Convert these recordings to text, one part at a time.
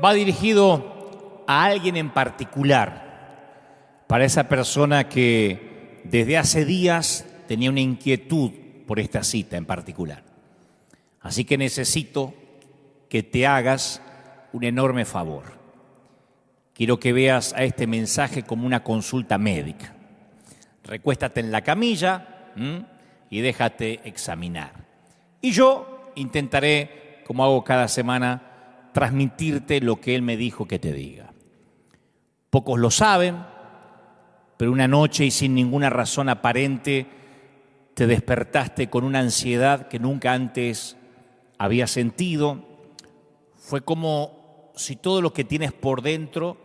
va dirigido a alguien en particular, para esa persona que desde hace días tenía una inquietud por esta cita en particular. Así que necesito que te hagas un enorme favor. Quiero que veas a este mensaje como una consulta médica. Recuéstate en la camilla y déjate examinar. Y yo intentaré, como hago cada semana, transmitirte lo que él me dijo que te diga. Pocos lo saben, pero una noche y sin ninguna razón aparente te despertaste con una ansiedad que nunca antes había sentido. Fue como si todo lo que tienes por dentro,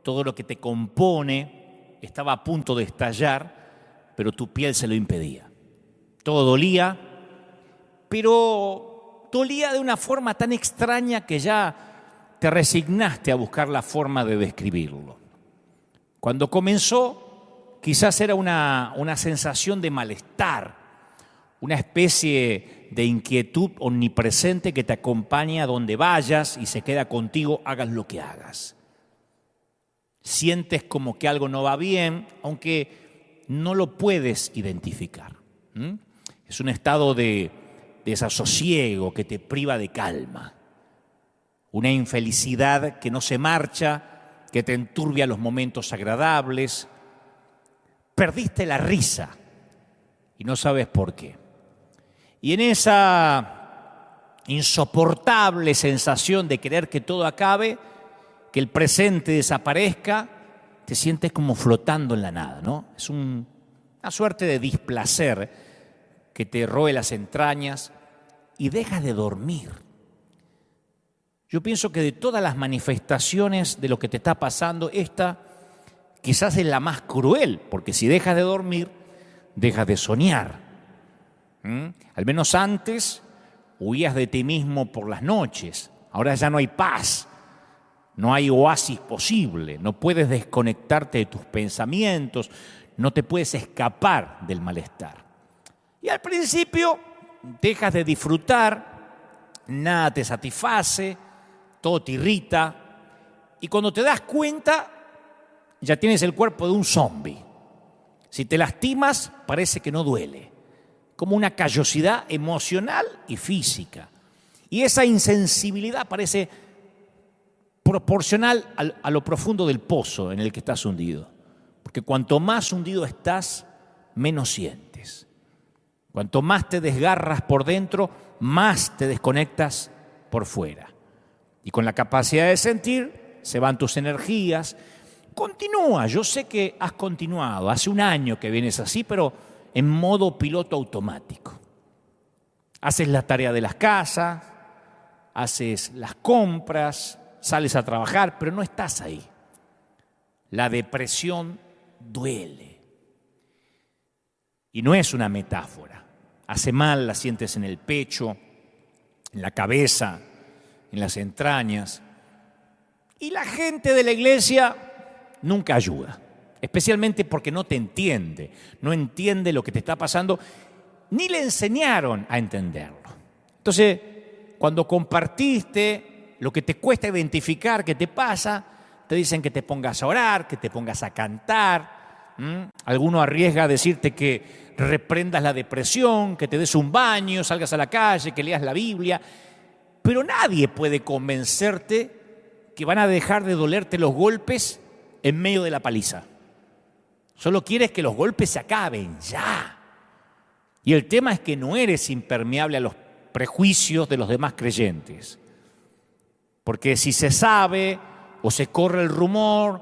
todo lo que te compone, estaba a punto de estallar, pero tu piel se lo impedía. Todo dolía, pero dolía de una forma tan extraña que ya te resignaste a buscar la forma de describirlo. Cuando comenzó, quizás era una sensación de malestar, una especie de inquietud omnipresente que te acompaña a donde vayas y se queda contigo, hagas lo que hagas. Sientes como que algo no va bien, aunque no lo puedes identificar. Es un estado de desasosiego que te priva de calma. Una infelicidad que no se marcha, que te enturbia los momentos agradables. Perdiste la risa y no sabes por qué. Y en esa insoportable sensación de querer que todo acabe, que el presente desaparezca, te sientes como flotando en la nada, ¿no? Es una suerte de displacer que te roe las entrañas y dejas de dormir. Yo pienso que de todas las manifestaciones de lo que te está pasando, esta quizás es la más cruel, porque si dejas de dormir, dejas de soñar. Al menos antes huías de ti mismo por las noches. Ahora ya no hay paz, no hay oasis posible, no puedes desconectarte de tus pensamientos, no te puedes escapar del malestar. Y al principio dejas de disfrutar, nada te satisface, todo te irrita, y cuando te das cuenta ya tienes el cuerpo de un zombi. Si te lastimas parece que no duele, como una callosidad emocional y física. Y esa insensibilidad parece proporcional a lo profundo del pozo en el que estás hundido. Porque cuanto más hundido estás, menos sientes. Cuanto más te desgarras por dentro, más te desconectas por fuera. Y con la capacidad de sentir, se van tus energías. Continúa, yo sé que has continuado. Hace un año que vienes así, pero en modo piloto automático. Haces la tarea de las casas, haces las compras, sales a trabajar, pero no estás ahí. La depresión duele. Y no es una metáfora. Hace mal, la sientes en el pecho, en la cabeza, en las entrañas. Y la gente de la iglesia nunca ayuda. Especialmente porque no te entiende, no entiende lo que te está pasando, ni le enseñaron a entenderlo. Entonces, cuando compartiste lo que te cuesta identificar qué te pasa, te dicen que te pongas a orar, que te pongas a cantar. Alguno arriesga a decirte que reprendas la depresión, que te des un baño, salgas a la calle, que leas la Biblia. Pero nadie puede convencerte que van a dejar de dolerte los golpes en medio de la paliza. Solo quieres que los golpes se acaben, ya. Y el tema es que no eres impermeable a los prejuicios de los demás creyentes. Porque si se sabe o se corre el rumor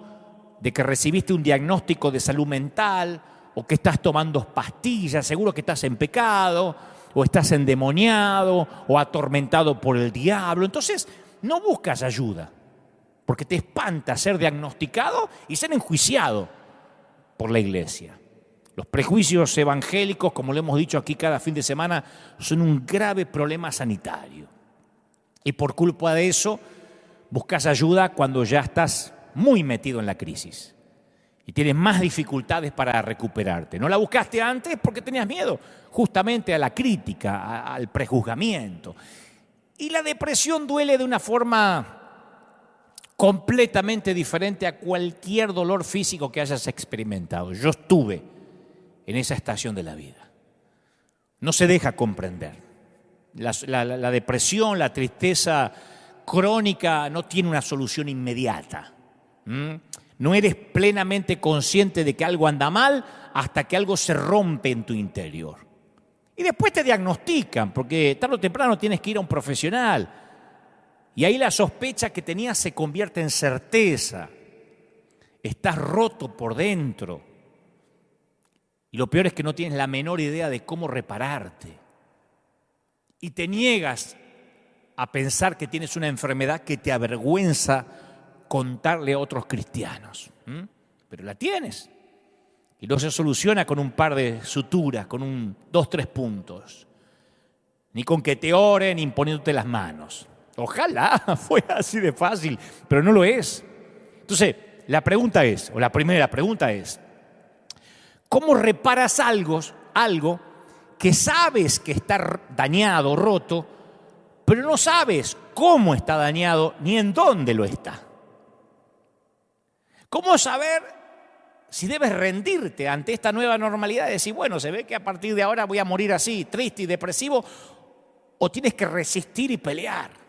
de que recibiste un diagnóstico de salud mental o que estás tomando pastillas, seguro que estás en pecado o estás endemoniado o atormentado por el diablo. Entonces no buscas ayuda porque te espanta ser diagnosticado y ser enjuiciado por la iglesia. Los prejuicios evangélicos, como lo hemos dicho aquí cada fin de semana, son un grave problema sanitario. Y por culpa de eso, buscas ayuda cuando ya estás muy metido en la crisis y tienes más dificultades para recuperarte. No la buscaste antes porque tenías miedo justamente a la crítica, al prejuzgamiento. Y la depresión duele de una forma completamente diferente a cualquier dolor físico que hayas experimentado. Yo estuve en esa estación de la vida. No se deja comprender. La depresión, la tristeza crónica no tiene una solución inmediata. No eres plenamente consciente de que algo anda mal hasta que algo se rompe en tu interior. Y después te diagnostican, porque tarde o temprano tienes que ir a un profesional. Y ahí la sospecha que tenías se convierte en certeza. Estás roto por dentro. Y lo peor es que no tienes la menor idea de cómo repararte. Y te niegas a pensar que tienes una enfermedad que te avergüenza contarle a otros cristianos. Pero la tienes. Y no se soluciona con un par de suturas, con 2, 3 puntos. Ni con que te oren imponiéndote las manos. Ojalá fuera así de fácil, pero no lo es. Entonces, la primera pregunta es, ¿cómo reparas algo que sabes que está dañado, roto, pero no sabes cómo está dañado ni en dónde lo está? ¿Cómo saber si debes rendirte ante esta nueva normalidad? Decir, bueno, se ve que a partir de ahora voy a morir así, triste y depresivo, o tienes que resistir y pelear.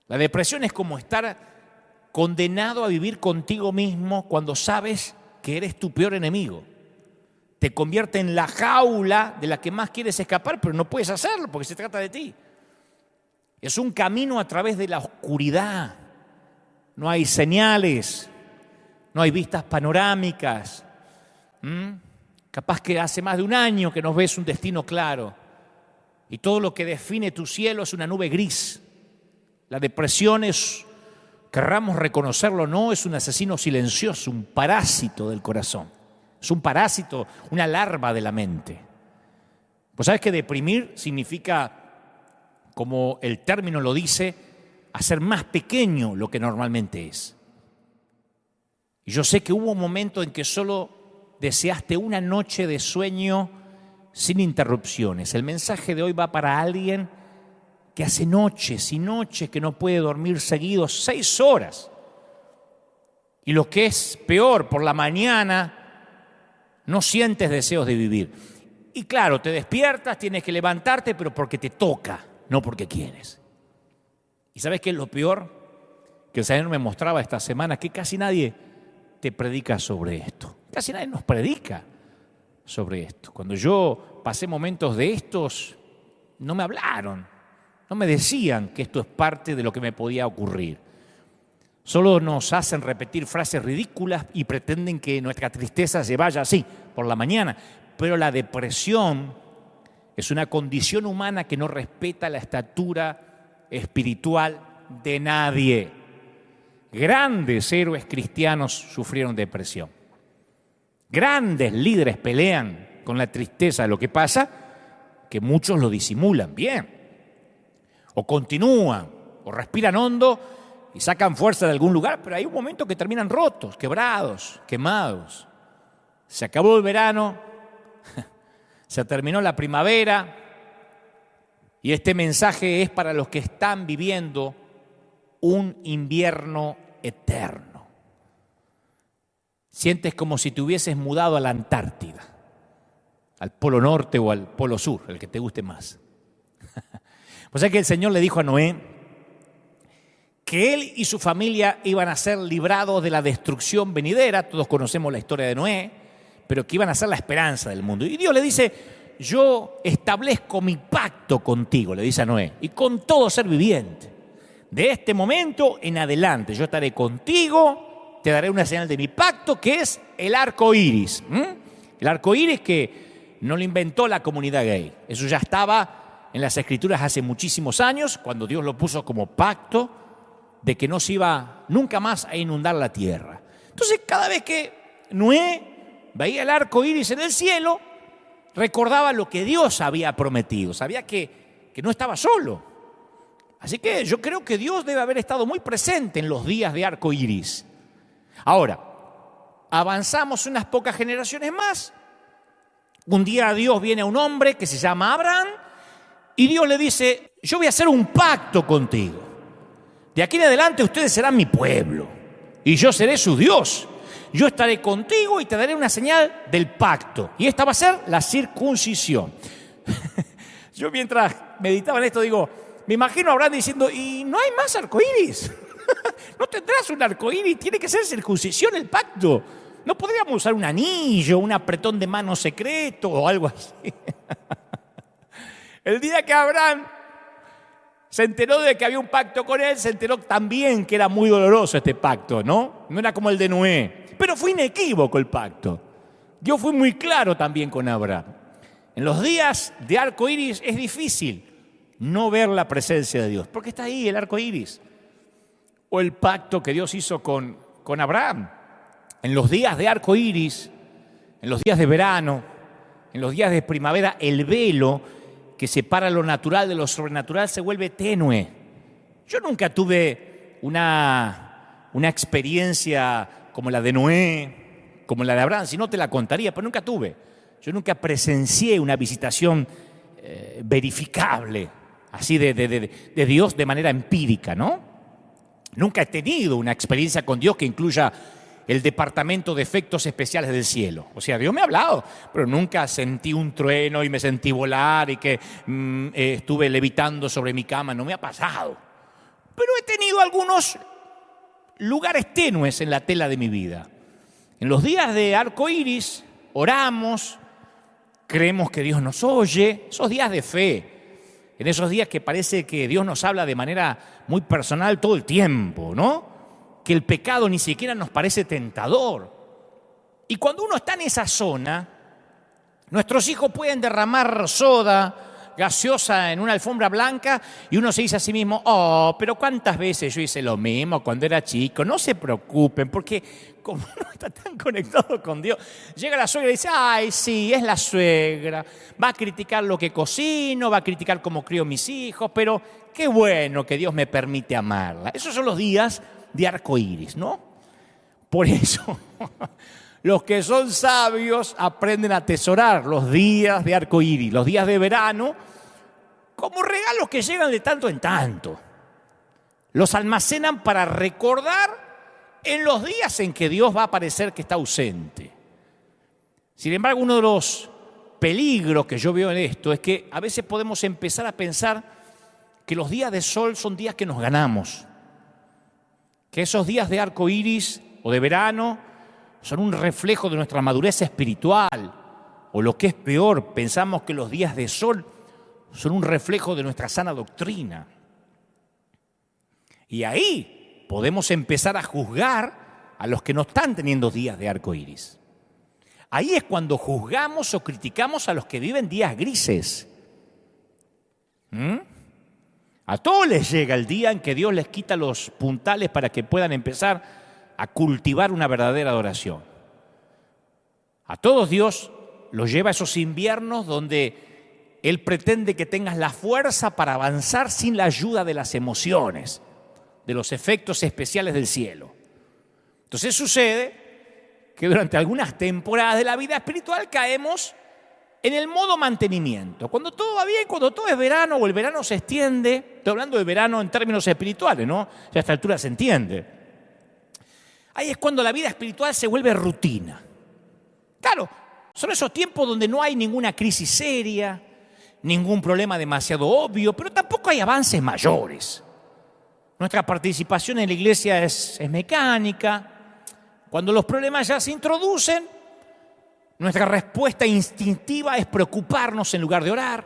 La depresión es como estar condenado a vivir contigo mismo cuando sabes que eres tu peor enemigo. Te convierte en la jaula de la que más quieres escapar, pero no puedes hacerlo porque se trata de ti. Es un camino a través de la oscuridad. No hay señales, no hay vistas panorámicas. Capaz que hace más de un año que no ves un destino claro. Y todo lo que define tu cielo es una nube gris. La depresión es, querramos reconocerlo o no, es un asesino silencioso, un parásito del corazón. Es un parásito, una larva de la mente. Pues sabes que deprimir significa, como el término lo dice, hacer más pequeño lo que normalmente es. Y yo sé que hubo un momento en que solo deseaste una noche de sueño sin interrupciones. El mensaje de hoy va para alguien que hace noches y noches que no puede dormir seguido 6 horas. Y lo que es peor, por la mañana no sientes deseos de vivir. Y claro, te despiertas, tienes que levantarte, pero porque te toca, no porque quieres. ¿Y sabes qué es lo peor? Que el Señor me mostraba esta semana que casi nadie te predica sobre esto. Casi nadie nos predica sobre esto. Cuando yo pasé momentos de estos, no me hablaron, no me decían que esto es parte de lo que me podía ocurrir. Solo nos hacen repetir frases ridículas y pretenden que nuestra tristeza se vaya así, por la mañana. Pero la depresión es una condición humana que no respeta la estatura espiritual de nadie. Grandes héroes cristianos sufrieron depresión. Grandes líderes pelean con la tristeza. Lo que pasa que muchos lo disimulan bien. O continúan, o respiran hondo y sacan fuerza de algún lugar, pero hay un momento que terminan rotos, quebrados, quemados. Se acabó el verano, se terminó la primavera, y este mensaje es para los que están viviendo un invierno eterno. Sientes como si te hubieses mudado a la Antártida, al Polo Norte o al Polo Sur, el que te guste más. Pues es que el Señor le dijo a Noé que él y su familia iban a ser librados de la destrucción venidera. Todos conocemos la historia de Noé, pero que iban a ser la esperanza del mundo. Y Dios le dice, yo establezco mi pacto contigo, le dice a Noé, y con todo ser viviente. De este momento en adelante yo estaré contigo, te daré una señal de mi pacto, que es el arco iris. El arco iris que no lo inventó la comunidad gay. Eso ya estaba en las Escrituras hace muchísimos años, cuando Dios lo puso como pacto de que no se iba nunca más a inundar la tierra. Entonces, cada vez que Noé veía el arco iris en el cielo, recordaba lo que Dios había prometido. Sabía que no estaba solo. Así que yo creo que Dios debe haber estado muy presente en los días de arco iris. Ahora, avanzamos unas pocas generaciones más. Un día Dios viene a un hombre que se llama Abraham y Dios le dice, yo voy a hacer un pacto contigo. De aquí en adelante ustedes serán mi pueblo y yo seré su Dios. Yo estaré contigo y te daré una señal del pacto. Y esta va a ser la circuncisión. Yo mientras meditaba en esto digo, me imagino a Abraham diciendo, ¿y no hay más arcoíris? ¿No tendrás un arcoíris? Tiene que ser circuncisión el pacto. ¿No podríamos usar un anillo, un apretón de mano secreto o algo así? El día que Abraham se enteró de que había un pacto con él, se enteró también que era muy doloroso este pacto, ¿no? No era como el de Noé, pero fue inequívoco el pacto. Dios fue muy claro también con Abraham. En los días de arco iris es difícil no ver la presencia de Dios, porque está ahí el arco iris. O el pacto que Dios hizo con Abraham. En los días de arco iris, en los días de verano, en los días de primavera, el velo que separa lo natural de lo sobrenatural se vuelve tenue. Yo nunca tuve una experiencia como la de Noé, como la de Abraham, si no te la contaría, pero nunca tuve. Yo nunca presencié una visitación verificable, así de Dios de manera empírica, ¿no? Nunca he tenido una experiencia con Dios que incluya el departamento de efectos especiales del cielo. O sea, Dios me ha hablado, pero nunca sentí un trueno y me sentí volar y que estuve levitando sobre mi cama. No me ha pasado. Pero he tenido algunos lugares tenues en la tela de mi vida. En los días de arco iris oramos, creemos que Dios nos oye, esos días de fe. En esos días que parece que Dios nos habla de manera muy personal todo el tiempo, ¿no? Que el pecado ni siquiera nos parece tentador. Y cuando uno está en esa zona, nuestros hijos pueden derramar soda gaseosa en una alfombra blanca y uno se dice a sí mismo, oh, pero ¿cuántas veces yo hice lo mismo cuando era chico? No se preocupen, porque como uno está tan conectado con Dios, llega la suegra y dice, ay, sí, es la suegra, va a criticar lo que cocino, va a criticar cómo crío mis hijos, pero qué bueno que Dios me permite amarla. Esos son los días de arco iris, ¿no? Por eso, los que son sabios aprenden a atesorar los días de arco iris, los días de verano, como regalos que llegan de tanto en tanto. Los almacenan para recordar en los días en que Dios va a parecer que está ausente. Sin embargo, uno de los peligros que yo veo en esto es que a veces podemos empezar a pensar que los días de sol son días que nos ganamos. Que esos días de arco iris o de verano son un reflejo de nuestra madurez espiritual. O lo que es peor, pensamos que los días de sol son un reflejo de nuestra sana doctrina. Y ahí podemos empezar a juzgar a los que no están teniendo días de arco iris. Ahí es cuando juzgamos o criticamos a los que viven días grises. A todos les llega el día en que Dios les quita los puntales para que puedan empezar a cultivar una verdadera adoración. A todos Dios los lleva a esos inviernos donde Él pretende que tengas la fuerza para avanzar sin la ayuda de las emociones, de los efectos especiales del cielo. Entonces sucede que durante algunas temporadas de la vida espiritual caemos en el modo mantenimiento. Cuando todo va bien, cuando todo es verano o el verano se extiende, estoy hablando de verano en términos espirituales, ¿no? Ya a esta altura se entiende. Ahí es cuando la vida espiritual se vuelve rutina. Claro, son esos tiempos donde no hay ninguna crisis seria, ningún problema demasiado obvio, pero tampoco hay avances mayores. Nuestra participación en la iglesia es mecánica. Cuando los problemas ya se introducen, nuestra respuesta instintiva es preocuparnos en lugar de orar.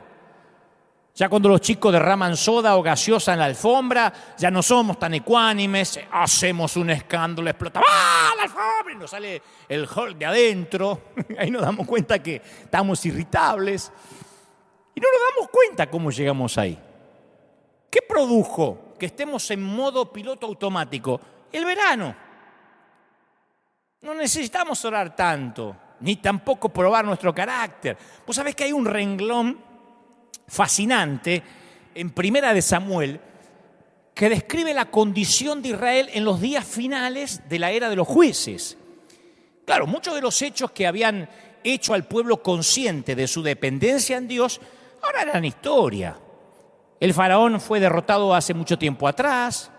Ya cuando los chicos derraman soda o gaseosa en la alfombra, ya no somos tan ecuánimes, hacemos un escándalo, explota la alfombra y nos sale el Hulk de adentro. Ahí nos damos cuenta que estamos irritables y no nos damos cuenta cómo llegamos ahí. ¿Qué produjo que estemos en modo piloto automático? El verano. No necesitamos orar tanto, ni tampoco probar nuestro carácter. Vos sabés que hay un renglón fascinante en Primera de Samuel que describe la condición de Israel en los días finales de la era de los jueces. Claro, muchos de los hechos que habían hecho al pueblo consciente de su dependencia en Dios ahora eran historia. El faraón fue derrotado hace mucho tiempo atrás,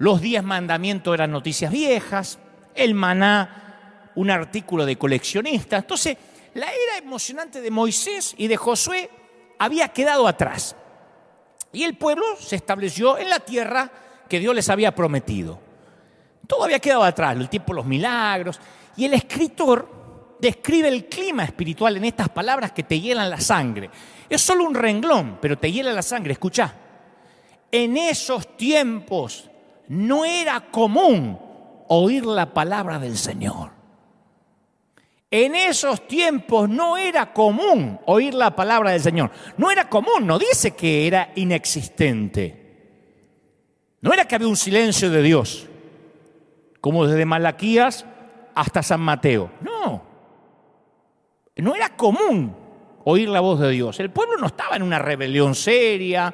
Los 10 mandamientos eran noticias viejas, el maná, un artículo de coleccionista. Entonces, la era emocionante de Moisés y de Josué había quedado atrás. Y el pueblo se estableció en la tierra que Dios les había prometido. Todo había quedado atrás, el tiempo de los milagros. Y el escritor describe el clima espiritual en estas palabras que te hielan la sangre. Es solo un renglón, pero te hiela la sangre. Escuchá, en esos tiempos no era común oír la palabra del Señor. En esos tiempos no era común oír la palabra del Señor. No era común, no dice que era inexistente. No era que había un silencio de Dios, como desde Malaquías hasta San Mateo. No era común oír la voz de Dios. El pueblo no estaba en una rebelión seria.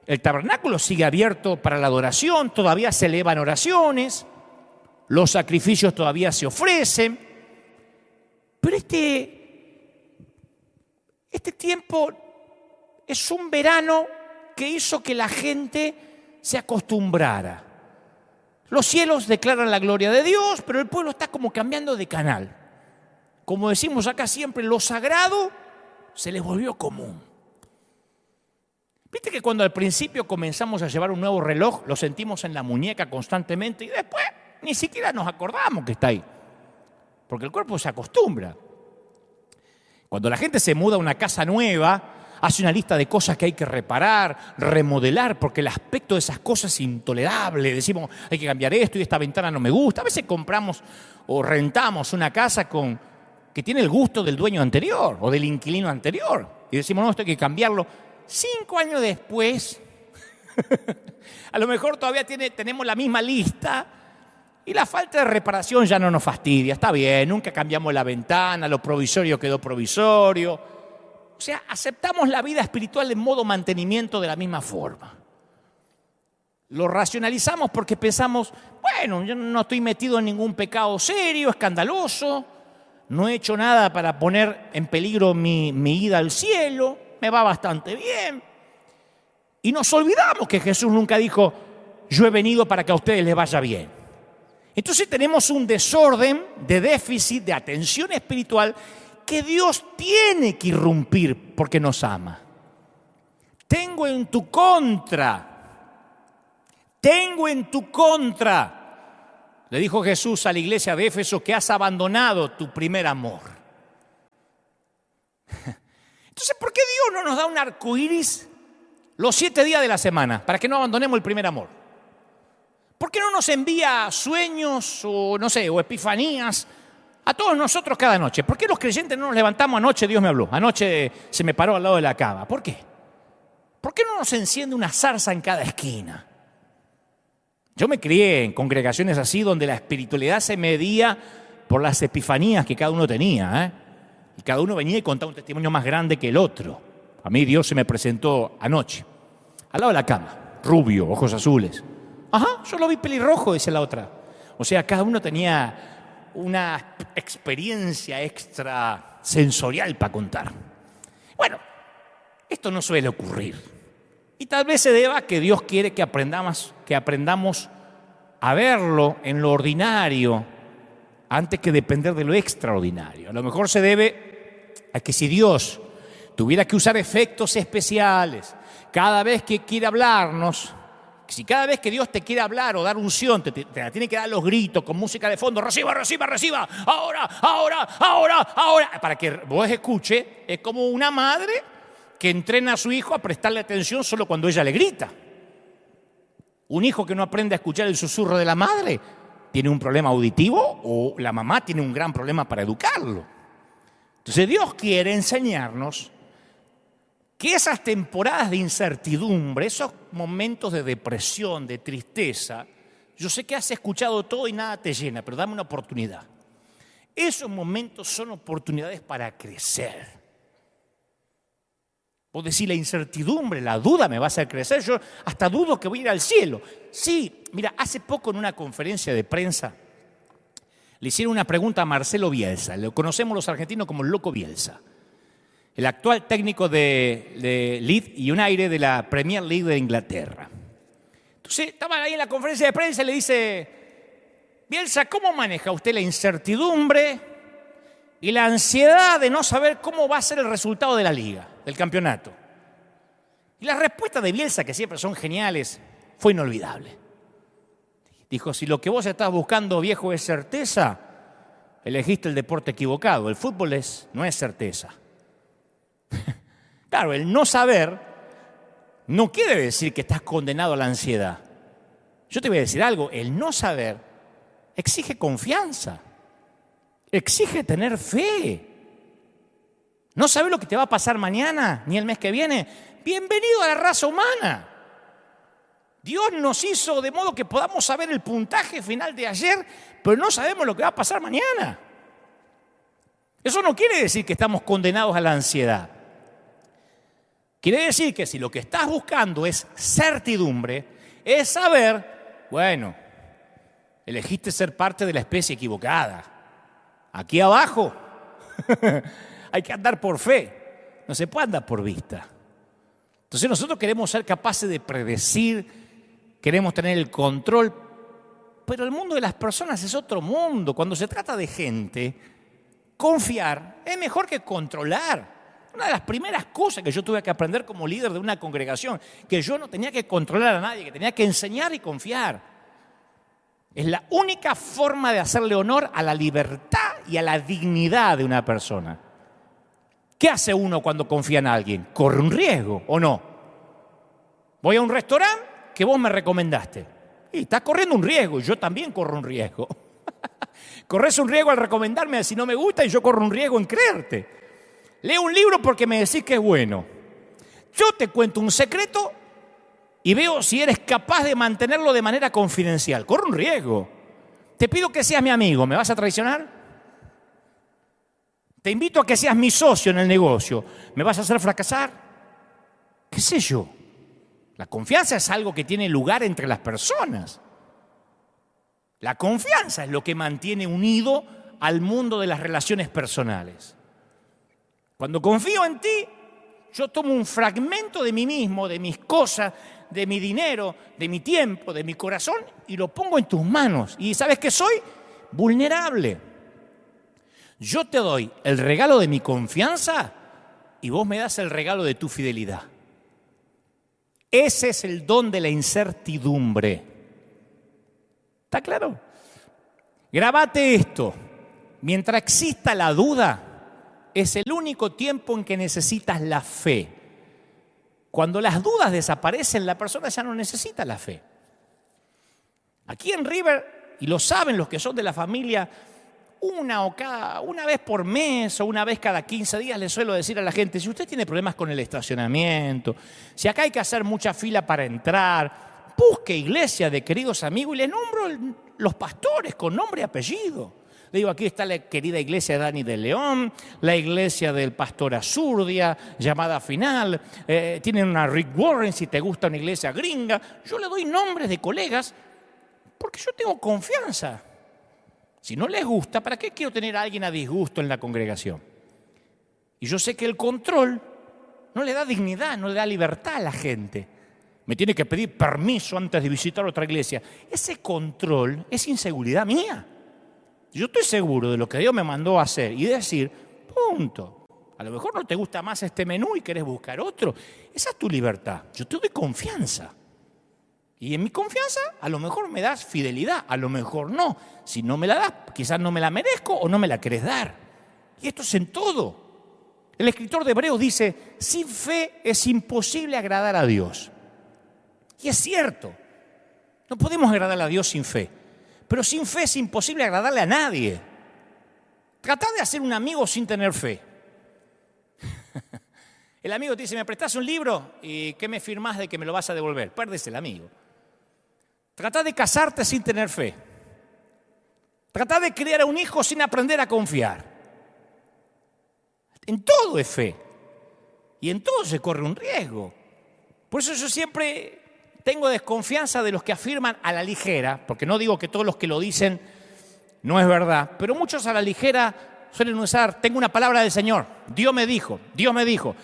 El tabernáculo sigue abierto para la adoración, todavía se elevan oraciones, los sacrificios todavía se ofrecen. Pero este tiempo es un verano que hizo que la gente se acostumbrara. Los cielos declaran la gloria de Dios, pero el pueblo está como cambiando de canal. Como decimos acá siempre, lo sagrado se les volvió común. ¿Viste que cuando al principio comenzamos a llevar un nuevo reloj, lo sentimos en la muñeca constantemente y después ni siquiera nos acordamos que está ahí? Porque el cuerpo se acostumbra. Cuando la gente se muda a una casa nueva, hace una lista de cosas que hay que reparar, remodelar, porque el aspecto de esas cosas es intolerable. Decimos, hay que cambiar esto y esta ventana no me gusta. A veces compramos o rentamos una casa que tiene el gusto del dueño anterior o del inquilino anterior. Y decimos, no, esto hay que cambiarlo. 5 años después, a lo mejor todavía tenemos la misma lista y la falta de reparación ya no nos fastidia. Está bien, nunca cambiamos la ventana, lo provisorio quedó provisorio. O sea, aceptamos la vida espiritual en modo mantenimiento de la misma forma. Lo racionalizamos porque pensamos, bueno, yo no estoy metido en ningún pecado serio, escandaloso, no he hecho nada para poner en peligro mi ida al cielo, me va bastante bien. Y nos olvidamos que Jesús nunca dijo, yo he venido para que a ustedes les vaya bien. Entonces tenemos un desorden de déficit, de atención espiritual, que Dios tiene que irrumpir porque nos ama. Tengo en tu contra, le dijo Jesús a la iglesia de Éfeso, que has abandonado tu primer amor. Entonces, ¿por qué Dios no nos da un arco iris los 7 días de la semana para que no abandonemos el primer amor? ¿Por qué no nos envía sueños o no sé, o epifanías a todos nosotros cada noche? ¿Por qué los creyentes no nos levantamos anoche? Dios me habló, anoche se me paró al lado de la cama. ¿Por qué? ¿Por qué no nos enciende una zarza en cada esquina? Yo me crié en congregaciones así donde la espiritualidad se medía por las epifanías que cada uno tenía, y cada uno venía y contaba un testimonio más grande que el otro. A mí Dios se me presentó anoche, al lado de la cama, rubio, ojos azules. Ajá, yo lo vi pelirrojo, dice la otra. O sea, cada uno tenía una experiencia extrasensorial para contar. Bueno, esto no suele ocurrir. Y tal vez se deba a que Dios quiere que aprendamos a verlo en lo ordinario antes que depender de lo extraordinario. A lo mejor se debe a que si Dios tuviera que usar efectos especiales cada vez que quiere hablarnos, si cada vez que Dios te quiere hablar o dar unción, te la tiene que dar los gritos con música de fondo, reciba, reciba, reciba, ahora, ahora, ahora, ahora, para que vos escuches, es como una madre que entrena a su hijo a prestarle atención solo cuando ella le grita. Un hijo que no aprende a escuchar el susurro de la madre tiene un problema auditivo o la mamá tiene un gran problema para educarlo. Entonces Dios quiere enseñarnos que esas temporadas de incertidumbre, esos momentos de depresión, de tristeza, yo sé que has escuchado todo y nada te llena, pero dame una oportunidad. Esos momentos son oportunidades para crecer. Vos decís, la incertidumbre, la duda me va a hacer crecer. Yo hasta dudo que voy a ir al cielo. Sí, mira, hace poco en una conferencia de prensa le hicieron una pregunta a Marcelo Bielsa. Lo conocemos los argentinos como el Loco Bielsa. El actual técnico de Leeds United de la Premier League de Inglaterra. Entonces, estaban ahí en la conferencia de prensa y le dice: Bielsa, ¿cómo maneja usted la incertidumbre y la ansiedad de no saber cómo va a ser el resultado de la liga, del campeonato? Y la respuesta de Bielsa, que siempre son geniales, fue inolvidable. Dijo: si lo que vos estás buscando, viejo, es certeza, elegiste el deporte equivocado. El fútbol no es certeza. Claro, el no saber no quiere decir que estás condenado a la ansiedad. Yo te voy a decir algo: el no saber exige confianza, exige tener fe. No sabes lo que te va a pasar mañana ni el mes que viene. Bienvenido a la raza humana. Dios nos hizo de modo que podamos saber el puntaje final de ayer, pero no sabemos lo que va a pasar mañana. Eso no quiere decir que estamos condenados a la ansiedad. Quiere decir que si lo que estás buscando es certidumbre, es saber, bueno, elegiste ser parte de la especie equivocada. Aquí abajo hay que andar por fe, no se puede andar por vista. Entonces nosotros queremos ser capaces de predecir, queremos tener el control, pero el mundo de las personas es otro mundo. Cuando se trata de gente, confiar es mejor que controlar. Una de las primeras cosas que yo tuve que aprender como líder de una congregación, que yo no tenía que controlar a nadie, que tenía que enseñar y confiar. Es la única forma de hacerle honor a la libertad y a la dignidad de una persona. ¿Qué hace uno cuando confía en alguien? Corre un riesgo, ¿o no? Voy a un restaurante que vos me recomendaste. Y estás corriendo un riesgo, y yo también corro un riesgo. Corres un riesgo al recomendarme si no me gusta, y yo corro un riesgo en creerte. Leo un libro porque me decís que es bueno. Yo te cuento un secreto y veo si eres capaz de mantenerlo de manera confidencial. Corro un riesgo. Te pido que seas mi amigo. ¿Me vas a traicionar? Te invito a que seas mi socio en el negocio. ¿Me vas a hacer fracasar? ¿Qué sé yo? La confianza es algo que tiene lugar entre las personas. La confianza es lo que mantiene unido al mundo de las relaciones personales. Cuando confío en ti, yo tomo un fragmento de mí mismo, de mis cosas, de mi dinero, de mi tiempo, de mi corazón, y lo pongo en tus manos. ¿Y sabes qué soy? Vulnerable. Yo te doy el regalo de mi confianza y vos me das el regalo de tu fidelidad. Ese es el don de la incertidumbre. ¿Está claro? Grabate esto. Mientras exista la duda, es el único tiempo en que necesitas la fe. Cuando las dudas desaparecen, la persona ya no necesita la fe. Aquí en River, y lo saben los que son de la familia, una vez por mes o una vez cada 15 días le suelo decir a la gente: si usted tiene problemas con el estacionamiento, si acá hay que hacer mucha fila para entrar, busque iglesia de queridos amigos, y le nombro los pastores con nombre y apellido. Le digo: aquí está la querida iglesia de Dani de León, la iglesia del pastor Azurdia, llamada Final, tienen una Rick Warren si te gusta una iglesia gringa. Yo le doy nombres de colegas porque yo tengo confianza. Si no les gusta, ¿para qué quiero tener a alguien a disgusto en la congregación? Y yo sé que el control no le da dignidad, no le da libertad a la gente. Me tiene que pedir permiso antes de visitar otra iglesia. Ese control es inseguridad mía. Yo estoy seguro de lo que Dios me mandó a hacer y decir, punto. A lo mejor no te gusta más este menú y querés buscar otro. Esa es tu libertad. Yo te doy confianza. Y en mi confianza a lo mejor me das fidelidad, a lo mejor no. Si no me la das, quizás no me la merezco o no me la querés dar. Y esto es en todo. El escritor de Hebreos dice: sin fe es imposible agradar a Dios. Y es cierto. No podemos agradar a Dios sin fe. Pero sin fe es imposible agradarle a nadie. Tratá de hacer un amigo sin tener fe. El amigo te dice: ¿me prestás un libro? ¿Y qué me firmás de que me lo vas a devolver? Perdés el amigo. Tratá de casarte sin tener fe. Tratá de criar a un hijo sin aprender a confiar. En todo es fe. Y en todo se corre un riesgo. Por eso yo siempre tengo desconfianza de los que afirman a la ligera, porque no digo que todos los que lo dicen no es verdad, pero muchos a la ligera suelen usar: tengo una palabra del Señor, Dios me dijo, Dios me dijo.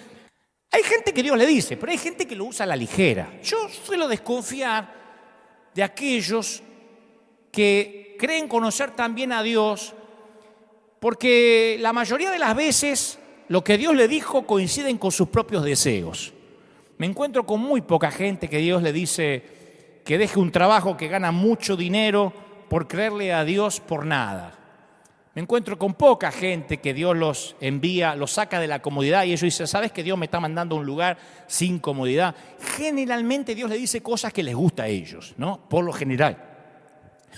Hay gente que Dios le dice, pero hay gente que lo usa a la ligera. Yo suelo desconfiar de aquellos que creen conocer también a Dios, porque la mayoría de las veces lo que Dios le dijo coinciden con sus propios deseos. Me encuentro con muy poca gente que Dios le dice que deje un trabajo que gana mucho dinero por creerle a Dios por nada. Me encuentro con poca gente que Dios los envía, los saca de la comodidad y ellos dicen, ¿sabes que Dios me está mandando a un lugar sin comodidad? Generalmente Dios le dice cosas que les gusta a ellos, ¿no? Por lo general.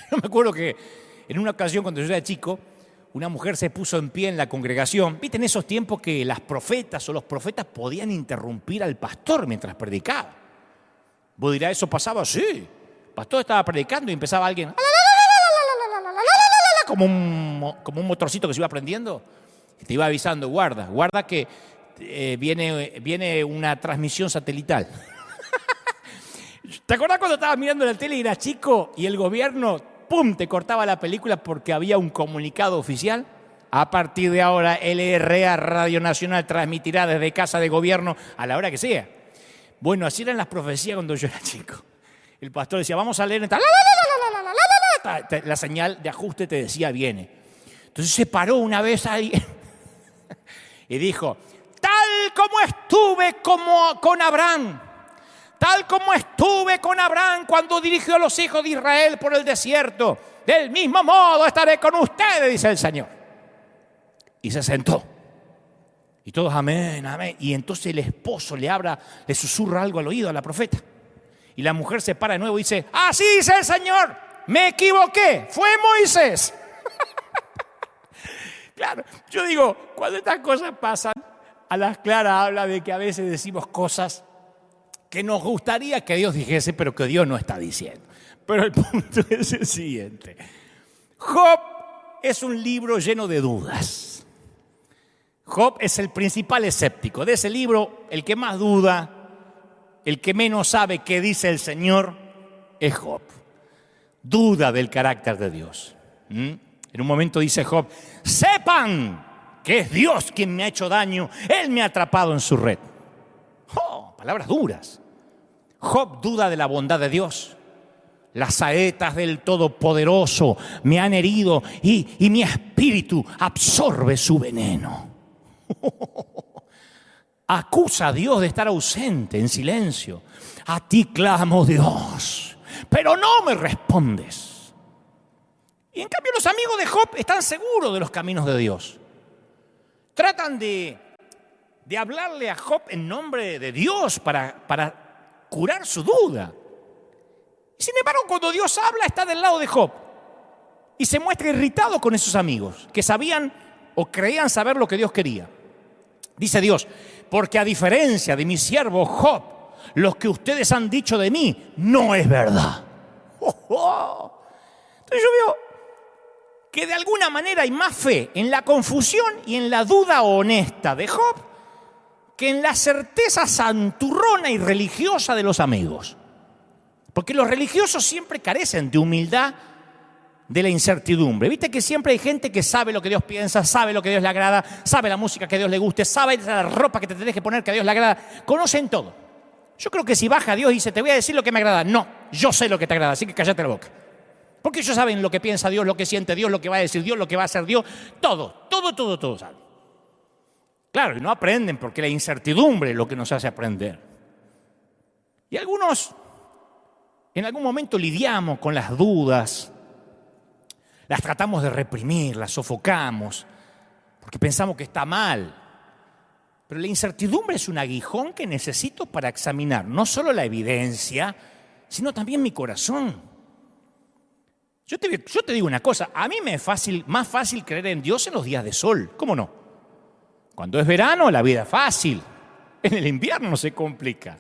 Yo me acuerdo que en una ocasión cuando yo era chico, una mujer se puso en pie en la congregación. ¿Viste en esos tiempos que las profetas o los profetas podían interrumpir al pastor mientras predicaba? Vos dirás, ¿eso pasaba? Sí. El pastor estaba predicando y empezaba alguien como un motorcito que se iba prendiendo. Te iba avisando, guarda que viene una transmisión satelital. ¿Te acordás cuando estabas mirando la tele y eras chico y el gobierno, ¡pum!, te cortaba la película porque había un comunicado oficial? A partir de ahora, LRA Radio Nacional transmitirá desde casa de gobierno a la hora que sea. Bueno, así eran las profecías cuando yo era chico. El pastor decía, vamos a leer... La señal de ajuste te decía, viene. Entonces se paró una vez ahí y dijo, tal como estuve con Abraham, tal como estuve con Abraham cuando dirigió a los hijos de Israel por el desierto, del mismo modo estaré con ustedes, dice el Señor. Y se sentó. Y todos, amén, amén. Y entonces el esposo le susurra algo al oído a la profeta. Y la mujer se para de nuevo y dice, así dice el Señor, me equivoqué, fue Moisés. Claro, yo digo, cuando estas cosas pasan, a las claras habla de que a veces decimos cosas que nos gustaría que Dios dijese, pero que Dios no está diciendo. Pero el punto es el siguiente. Job es un libro lleno de dudas. Job es el principal escéptico. De ese libro, el que más duda, el que menos sabe qué dice el Señor, es Job. Duda del carácter de Dios. En un momento dice Job, sepan que es Dios quien me ha hecho daño, Él me ha atrapado en su red. Oh, palabras duras. Job duda de la bondad de Dios. Las saetas del Todopoderoso me han herido y mi espíritu absorbe su veneno. Acusa a Dios de estar ausente, en silencio. A ti clamo, Dios, pero no me respondes. Y en cambio los amigos de Job están seguros de los caminos de Dios. Tratan de hablarle a Job en nombre de Dios para curar su duda. Y sin embargo, cuando Dios habla, está del lado de Job. Y se muestra irritado con esos amigos que sabían o creían saber lo que Dios quería. Dice Dios, porque a diferencia de mi siervo Job, lo que ustedes han dicho de mí no es verdad. Entonces yo veo que de alguna manera hay más fe en la confusión y en la duda honesta de Job que en la certeza santurrona y religiosa de los amigos. Porque los religiosos siempre carecen de humildad, de la incertidumbre. Viste que siempre hay gente que sabe lo que Dios piensa, sabe lo que a Dios le agrada, sabe la música que a Dios le guste, sabe la ropa que te tenés que poner que a Dios le agrada. Conocen todo. Yo creo que si baja Dios y dice, te voy a decir lo que me agrada. No, yo sé lo que te agrada, así que cállate la boca. Porque ellos saben lo que piensa Dios, lo que siente Dios, lo que va a decir Dios, lo que va a hacer Dios. Todo saben. Claro, y no aprenden porque la incertidumbre es lo que nos hace aprender. Y algunos, en algún momento lidiamos con las dudas, las tratamos de reprimir, las sofocamos, porque pensamos que está mal. Pero la incertidumbre es un aguijón que necesito para examinar no solo la evidencia, sino también mi corazón. Yo te digo una cosa, a mí me es más fácil creer en Dios en los días de sol, ¿cómo no? Cuando es verano la vida es fácil, en el invierno se complica.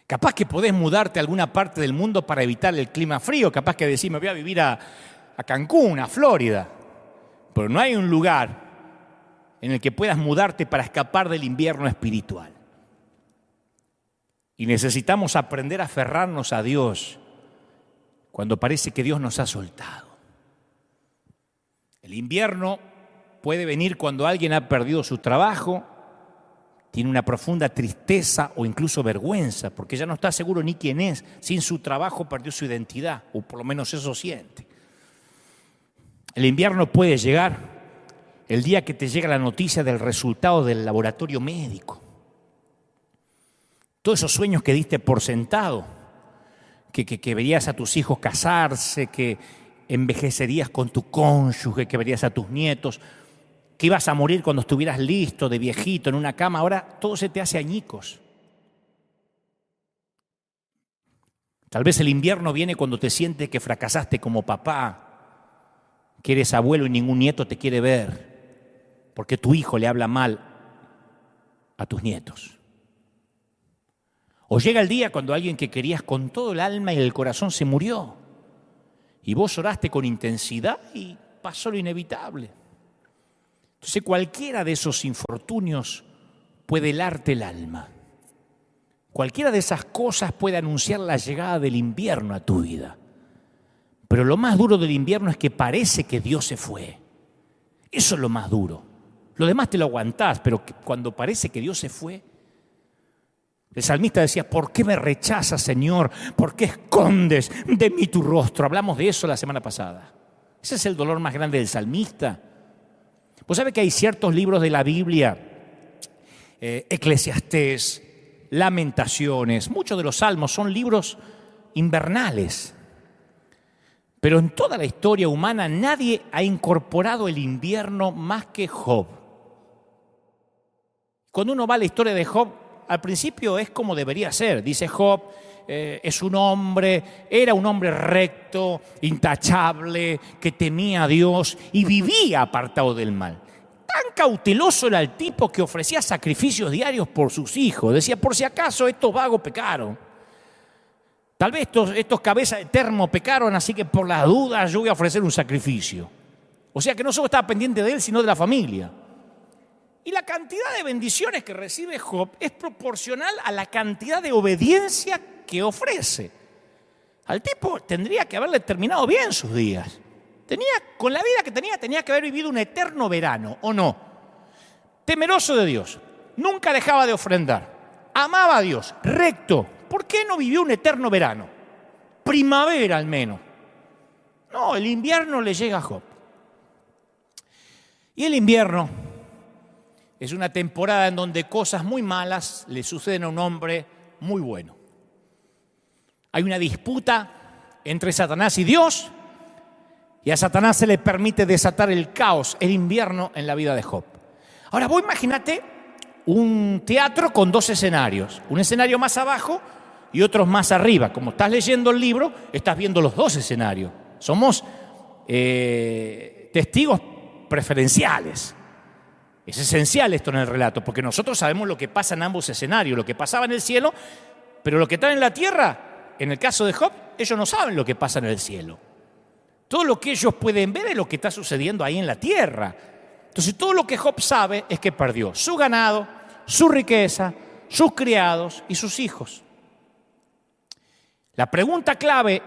Capaz que podés mudarte a alguna parte del mundo para evitar el clima frío, capaz que decís me voy a vivir a Cancún, a Florida, pero no hay un lugar en el que puedas mudarte para escapar del invierno espiritual. Y necesitamos aprender a aferrarnos a Dios cuando parece que Dios nos ha soltado. El invierno puede venir cuando alguien ha perdido su trabajo, tiene una profunda tristeza o incluso vergüenza, porque ya no está seguro ni quién es. Sin su trabajo perdió su identidad, o por lo menos eso siente. El invierno puede llegar el día que te llega la noticia del resultado del laboratorio médico. Todos esos sueños que diste por sentado, que verías a tus hijos casarse, que envejecerías con tu cónyuge, que verías a tus nietos, que ibas a morir cuando estuvieras listo, de viejito, en una cama, ahora todo se te hace añicos. Tal vez el invierno viene cuando te sientes que fracasaste como papá, que eres abuelo y ningún nieto te quiere ver, porque tu hijo le habla mal a tus nietos. O llega el día cuando alguien que querías con todo el alma y el corazón se murió, y vos oraste con intensidad y pasó lo inevitable. Entonces cualquiera de esos infortunios puede helarte el alma. Cualquiera de esas cosas puede anunciar la llegada del invierno a tu vida. Pero lo más duro del invierno es que parece que Dios se fue. Eso es lo más duro. Lo demás te lo aguantás, pero cuando parece que Dios se fue. El salmista decía, ¿por qué me rechazas, Señor? ¿Por qué escondes de mí tu rostro? Hablamos de eso la semana pasada. Ese es el dolor más grande del salmista. Vos sabés que hay ciertos libros de la Biblia, Eclesiastés, Lamentaciones, muchos de los salmos son libros invernales. Pero en toda la historia humana nadie ha incorporado el invierno más que Job. Cuando uno va a la historia de Job, al principio es como debería ser. Dice Job, era un hombre recto, intachable, que temía a Dios y vivía apartado del mal. Tan cauteloso era el tipo que ofrecía sacrificios diarios por sus hijos. Decía, por si acaso estos vagos pecaron. Tal vez estos cabezas de termo pecaron, así que por las dudas yo voy a ofrecer un sacrificio. O sea que no solo estaba pendiente de él, sino de la familia. Y la cantidad de bendiciones que recibe Job es proporcional a la cantidad de obediencia que ofrece. Al tipo tendría que haberle terminado bien sus días. Con la vida que tenía que haber vivido un eterno verano, ¿o no? Temeroso de Dios, nunca dejaba de ofrendar, amaba a Dios, recto. ¿Por qué no vivió un eterno verano? Primavera al menos. No, el invierno le llega a Job. Y el invierno es una temporada en donde cosas muy malas le suceden a un hombre muy bueno. Hay una disputa entre Satanás y Dios, y a Satanás se le permite desatar el caos, el invierno en la vida de Job. Ahora vos imagínate un teatro con dos escenarios, un escenario más abajo y otros más arriba. Como estás leyendo el libro, estás viendo los dos escenarios. Somos testigos preferenciales. Es esencial esto en el relato, porque nosotros sabemos lo que pasa en ambos escenarios, lo que pasaba en el cielo, pero lo que está en la tierra, en el caso de Job, ellos no saben lo que pasa en el cielo. Todo lo que ellos pueden ver es lo que está sucediendo ahí en la tierra. Entonces todo lo que Job sabe es que perdió su ganado, su riqueza, sus criados y sus hijos. La pregunta clave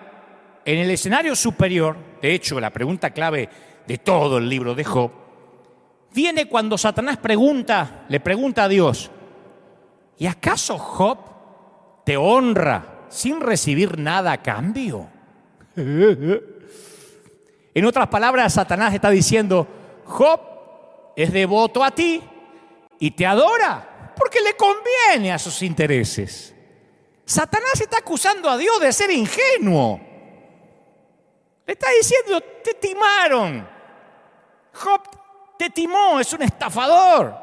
en el escenario superior, de hecho la pregunta clave de todo el libro de Job, viene cuando Satanás le pregunta a Dios, ¿y acaso Job te honra sin recibir nada a cambio? En otras palabras, Satanás está diciendo, Job es devoto a ti y te adora porque le conviene a sus intereses. Satanás está acusando a Dios de ser ingenuo. Le está diciendo, te timaron. Job te timó, es un estafador.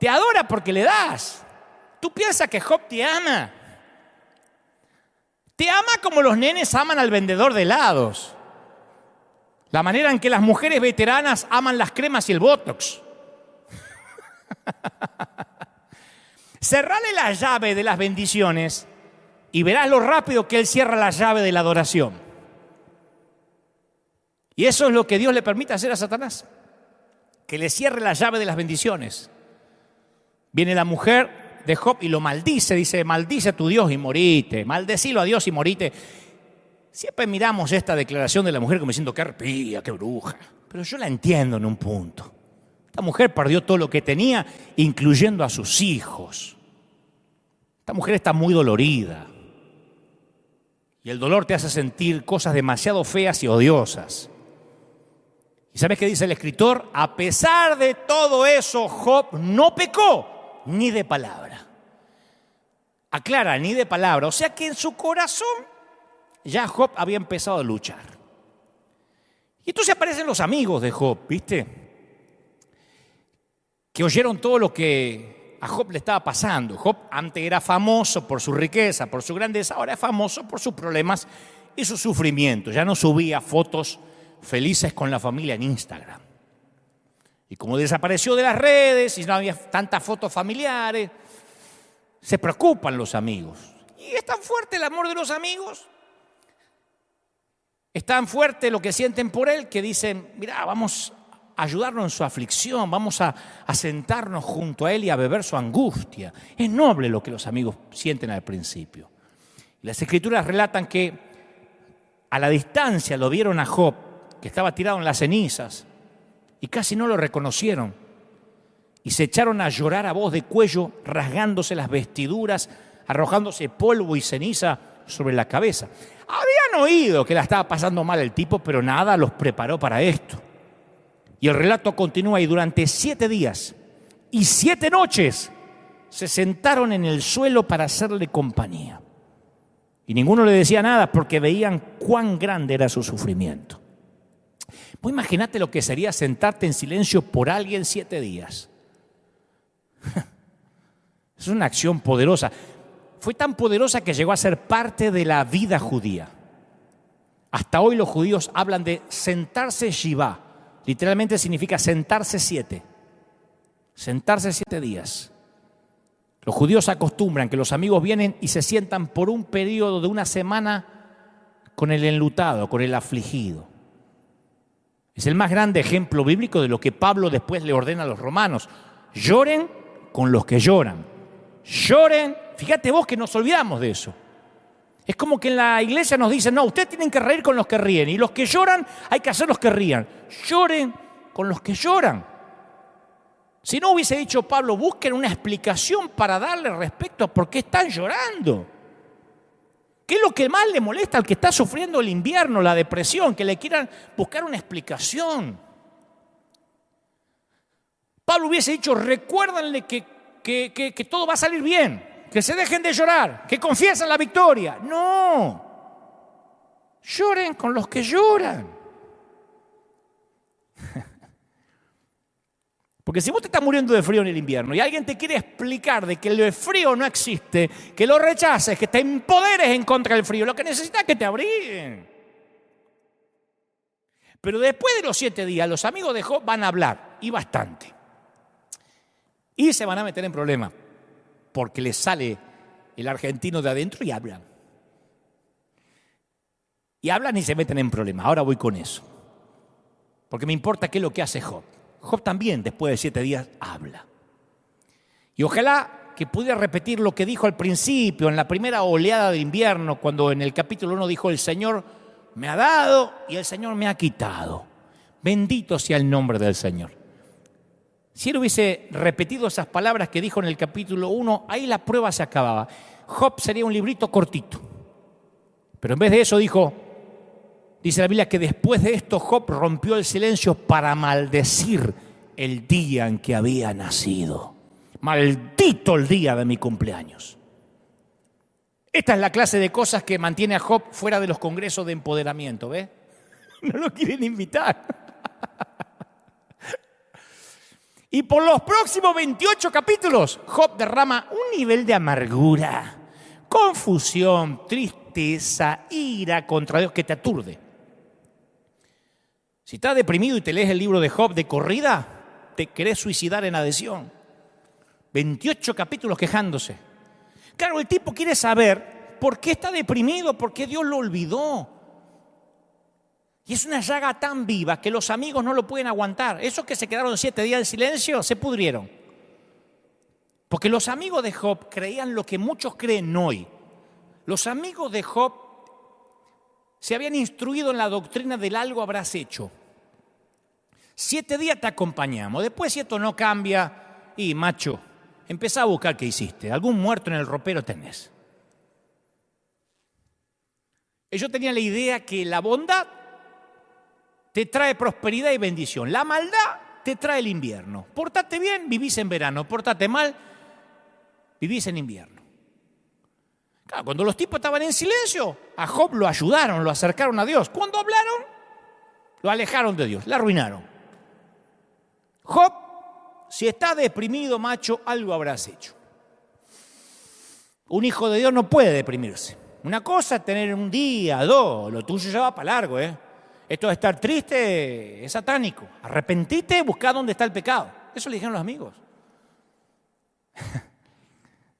Te adora porque le das. ¿Tú piensas que Job te ama? Te ama como los nenes aman al vendedor de helados. La manera en que las mujeres veteranas aman las cremas y el botox. Cerrale la llave de las bendiciones y verás lo rápido que Él cierra la llave de la adoración. Y eso es lo que Dios le permite hacer a Satanás, que le cierre la llave de las bendiciones. Viene la mujer de Job y lo maldice, dice, maldice a tu Dios y morite, maldecilo a Dios y morite. Siempre miramos esta declaración de la mujer como diciendo, qué arpía, qué bruja. Pero yo la entiendo en un punto. Esta mujer perdió todo lo que tenía, incluyendo a sus hijos. Esta mujer está muy dolorida. Y el dolor te hace sentir cosas demasiado feas y odiosas. ¿Y sabes qué dice el escritor? A pesar de todo eso, Job no pecó ni de palabra. Aclara, ni de palabra. O sea que en su corazón ya Job había empezado a luchar. Y entonces aparecen los amigos de Job, ¿viste? Que oyeron todo lo que a Job le estaba pasando. Job antes era famoso por su riqueza, por su grandeza, ahora es famoso por sus problemas y su sufrimiento. Ya no subía fotos felices con la familia en Instagram. Y como desapareció de las redes y no había tantas fotos familiares, se preocupan los amigos. Y es tan fuerte el amor de los amigos, es tan fuerte lo que sienten por él, que dicen, mira, vamos a ayudarlo en su aflicción, vamos a sentarnos junto a él y a beber su angustia. Es noble lo que los amigos sienten al principio. Las Escrituras relatan que a la distancia lo vieron a Job, que estaba tirado en las cenizas, y casi no lo reconocieron. Y se echaron a llorar a voz de cuello, rasgándose las vestiduras, arrojándose polvo y ceniza sobre la cabeza. Habían oído que la estaba pasando mal el tipo, pero nada los preparó para esto. Y el relato continúa, y durante 7 días y 7 noches se sentaron en el suelo para hacerle compañía. Y ninguno le decía nada porque veían cuán grande era su sufrimiento. Vos imagínate lo que sería sentarte en silencio por alguien 7 días. Es una acción poderosa. Fue tan poderosa que llegó a ser parte de la vida judía. Hasta hoy los judíos hablan de sentarse Shivá. Literalmente significa sentarse 7. Sentarse 7 días. Los judíos acostumbran que los amigos vienen y se sientan por un periodo de una semana con el enlutado, con el afligido. Es el más grande ejemplo bíblico de lo que Pablo después le ordena a los romanos. Lloren con los que lloran. Lloren. Fíjate vos que nos olvidamos de eso. Es como que en la iglesia nos dicen, no, ustedes tienen que reír con los que ríen. Y los que lloran, hay que hacer los que rían. Lloren con los que lloran. Si no hubiese dicho Pablo, busquen una explicación para darle respecto a por qué están llorando. ¿Qué es lo que más le molesta al que está sufriendo el invierno, la depresión? Que le quieran buscar una explicación. Pablo hubiese dicho, recuérdenle que todo va a salir bien, que se dejen de llorar, que confiesen la victoria. No, lloren con los que lloran. Porque si vos te estás muriendo de frío en el invierno y alguien te quiere explicar de que el frío no existe, que lo rechaces, que te empoderes en contra del frío, lo que necesitas es que te abriguen. Pero después de los 7 días, los amigos de Job van a hablar, y bastante. Y se van a meter en problemas, porque les sale el argentino de adentro y hablan. Y hablan y se meten en problemas. Ahora voy con eso. Porque me importa qué es lo que hace Job. Job también, después de 7 días, habla. Y ojalá que pudiera repetir lo que dijo al principio, en la primera oleada de invierno, cuando en el capítulo 1 dijo, el Señor me ha dado y el Señor me ha quitado. Bendito sea el nombre del Señor. Si él hubiese repetido esas palabras que dijo en el capítulo 1, ahí la prueba se acababa. Job sería un librito cortito. Pero en vez de eso dijo, dice la Biblia que después de esto Job rompió el silencio para maldecir el día en que había nacido. Maldito el día de mi cumpleaños. Esta es la clase de cosas que mantiene a Job fuera de los congresos de empoderamiento, ¿ves? No lo quieren invitar. Y por los próximos 28 capítulos, Job derrama un nivel de amargura, confusión, tristeza, ira contra Dios que te aturde. Si estás deprimido y te lees el libro de Job de corrida, te querés suicidar en adhesión. 28 capítulos quejándose. Claro, el tipo quiere saber por qué está deprimido, por qué Dios lo olvidó. Y es una llaga tan viva que los amigos no lo pueden aguantar. Esos que se quedaron 7 días en silencio se pudrieron. Porque los amigos de Job creían lo que muchos creen hoy. Los amigos de Job se habían instruido en la doctrina del algo habrás hecho. 7 días te acompañamos. Después, si esto no cambia, y macho, empezá a buscar qué hiciste. Algún muerto en el ropero tenés. Ellos tenían la idea que la bondad te trae prosperidad y bendición. La maldad te trae el invierno. Portate bien, vivís en verano. Portate mal, vivís en invierno. Claro, cuando los tipos estaban en silencio, a Job lo ayudaron, lo acercaron a Dios. Cuando hablaron, lo alejaron de Dios, lo arruinaron. Job, si estás deprimido, macho, algo habrás hecho. Un hijo de Dios no puede deprimirse. Una cosa es tener un día, 2, lo tuyo ya va para largo, Esto de estar triste es satánico. Arrepentite, buscá dónde está el pecado. Eso le dijeron los amigos.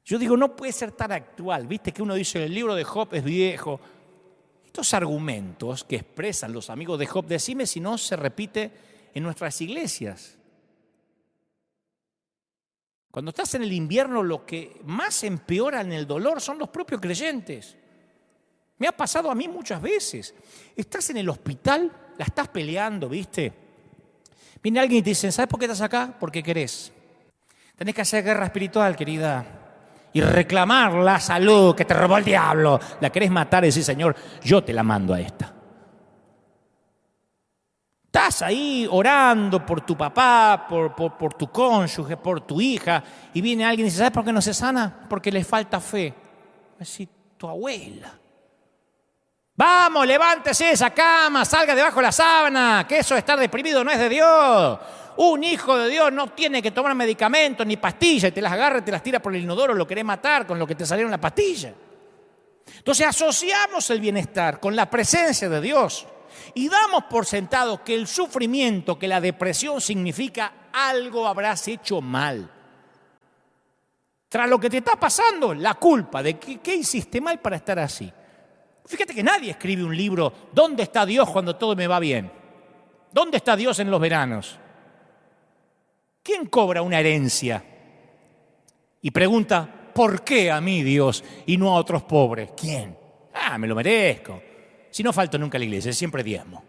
Yo digo, no puede ser tan actual. Viste que uno dice, el libro de Job es viejo. Estos argumentos que expresan los amigos de Job, decime si no se repite en nuestras iglesias. Cuando estás en el invierno, lo que más empeora en el dolor son los propios creyentes. Me ha pasado a mí muchas veces. Estás en el hospital, la estás peleando, ¿viste? Viene alguien y te dice, ¿sabes por qué estás acá? Porque querés. Tenés que hacer guerra espiritual, querida. Y reclamar la salud que te robó el diablo. La querés matar y decir, Señor, yo te la mando a esta. Estás ahí orando por tu papá, por tu cónyuge, por tu hija. Y viene alguien y dice, ¿sabes por qué no se sana? Porque le falta fe. Así, tu abuela. Vamos, levántese de esa cama, salga debajo de la sábana, que eso de estar deprimido no es de Dios. Un hijo de Dios no tiene que tomar medicamentos ni pastillas, y te las agarra y te las tira por el inodoro, lo querés matar con lo que te salieron las pastillas. Entonces asociamos el bienestar con la presencia de Dios y damos por sentado que el sufrimiento, que la depresión significa algo habrás hecho mal. Tras lo que te está pasando, la culpa de qué hiciste mal para estar así. Fíjate que nadie escribe un libro, ¿dónde está Dios cuando todo me va bien? ¿Dónde está Dios en los veranos? ¿Quién cobra una herencia? Y pregunta, ¿por qué a mí Dios y no a otros pobres? ¿Quién? Me lo merezco. Si no falto nunca a la iglesia, siempre diezmo.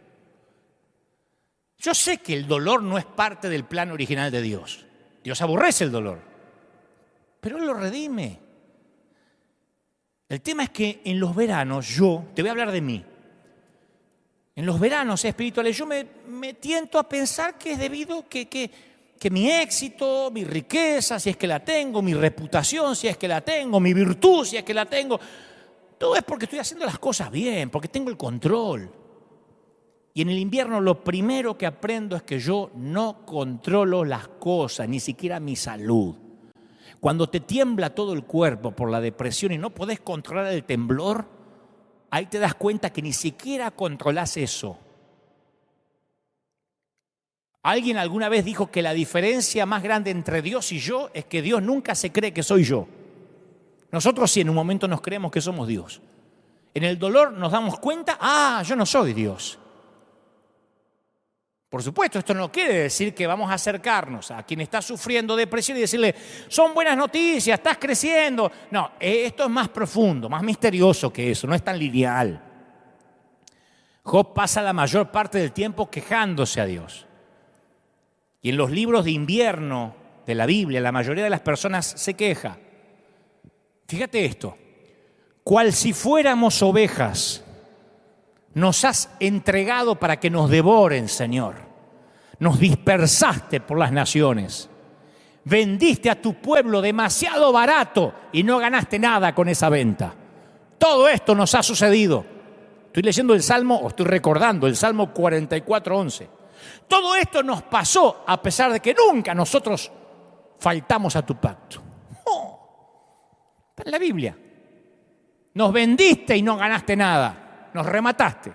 Yo sé que el dolor no es parte del plan original de Dios. Dios aborrece el dolor, pero Él lo redime. El tema es que en los veranos te voy a hablar de mí. En los veranos espirituales yo me tiento a pensar que es debido que mi éxito, mi riqueza, si es que la tengo, mi reputación, si es que la tengo, mi virtud, si es que la tengo, todo es porque estoy haciendo las cosas bien, porque tengo el control. Y en el invierno lo primero que aprendo es que yo no controlo las cosas, ni siquiera mi salud. Cuando te tiembla todo el cuerpo por la depresión y no podés controlar el temblor, ahí te das cuenta que ni siquiera controlás eso. Alguien alguna vez dijo que la diferencia más grande entre Dios y yo es que Dios nunca se cree que soy yo. Nosotros sí en un momento nos creemos que somos Dios. En el dolor nos damos cuenta, yo no soy Dios. Por supuesto, esto no quiere decir que vamos a acercarnos a quien está sufriendo depresión y decirle, son buenas noticias, estás creciendo. No, esto es más profundo, más misterioso que eso, no es tan lineal. Job pasa la mayor parte del tiempo quejándose a Dios. Y en los libros de invierno de la Biblia, la mayoría de las personas se queja. Fíjate esto, cual si fuéramos ovejas, nos has entregado para que nos devoren, Señor. Nos dispersaste por las naciones. Vendiste a tu pueblo demasiado barato y no ganaste nada con esa venta. Todo esto nos ha sucedido. Estoy leyendo el Salmo, o estoy recordando el Salmo 44:11. Todo esto nos pasó a pesar de que nunca nosotros faltamos a tu pacto. Está en la Biblia. Nos vendiste y no ganaste nada. Nos remataste.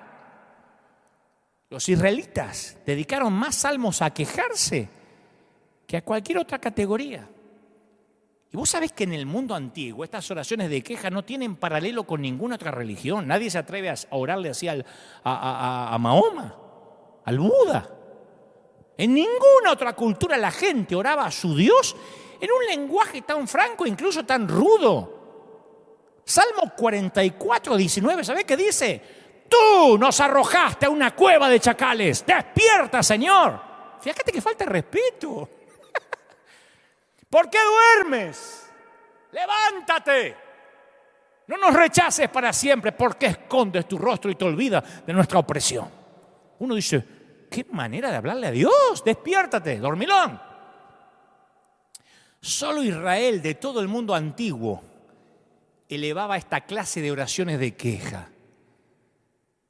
Los israelitas dedicaron más salmos a quejarse que a cualquier otra categoría. Y vos sabés que en el mundo antiguo estas oraciones de queja no tienen paralelo con ninguna otra religión. Nadie se atreve a orarle así a Mahoma, al Buda. En ninguna otra cultura la gente oraba a su Dios en un lenguaje tan franco, incluso tan rudo. Salmo 44:19, ¿sabés qué dice? Tú nos arrojaste a una cueva de chacales. Despierta, Señor. Fíjate que falta respeto. ¿Por qué duermes? Levántate. No nos rechaces para siempre. ¿Por qué escondes tu rostro y te olvidas de nuestra opresión? Uno dice, qué manera de hablarle a Dios. Despiértate, dormilón. Solo Israel de todo el mundo antiguo elevaba esta clase de oraciones de queja.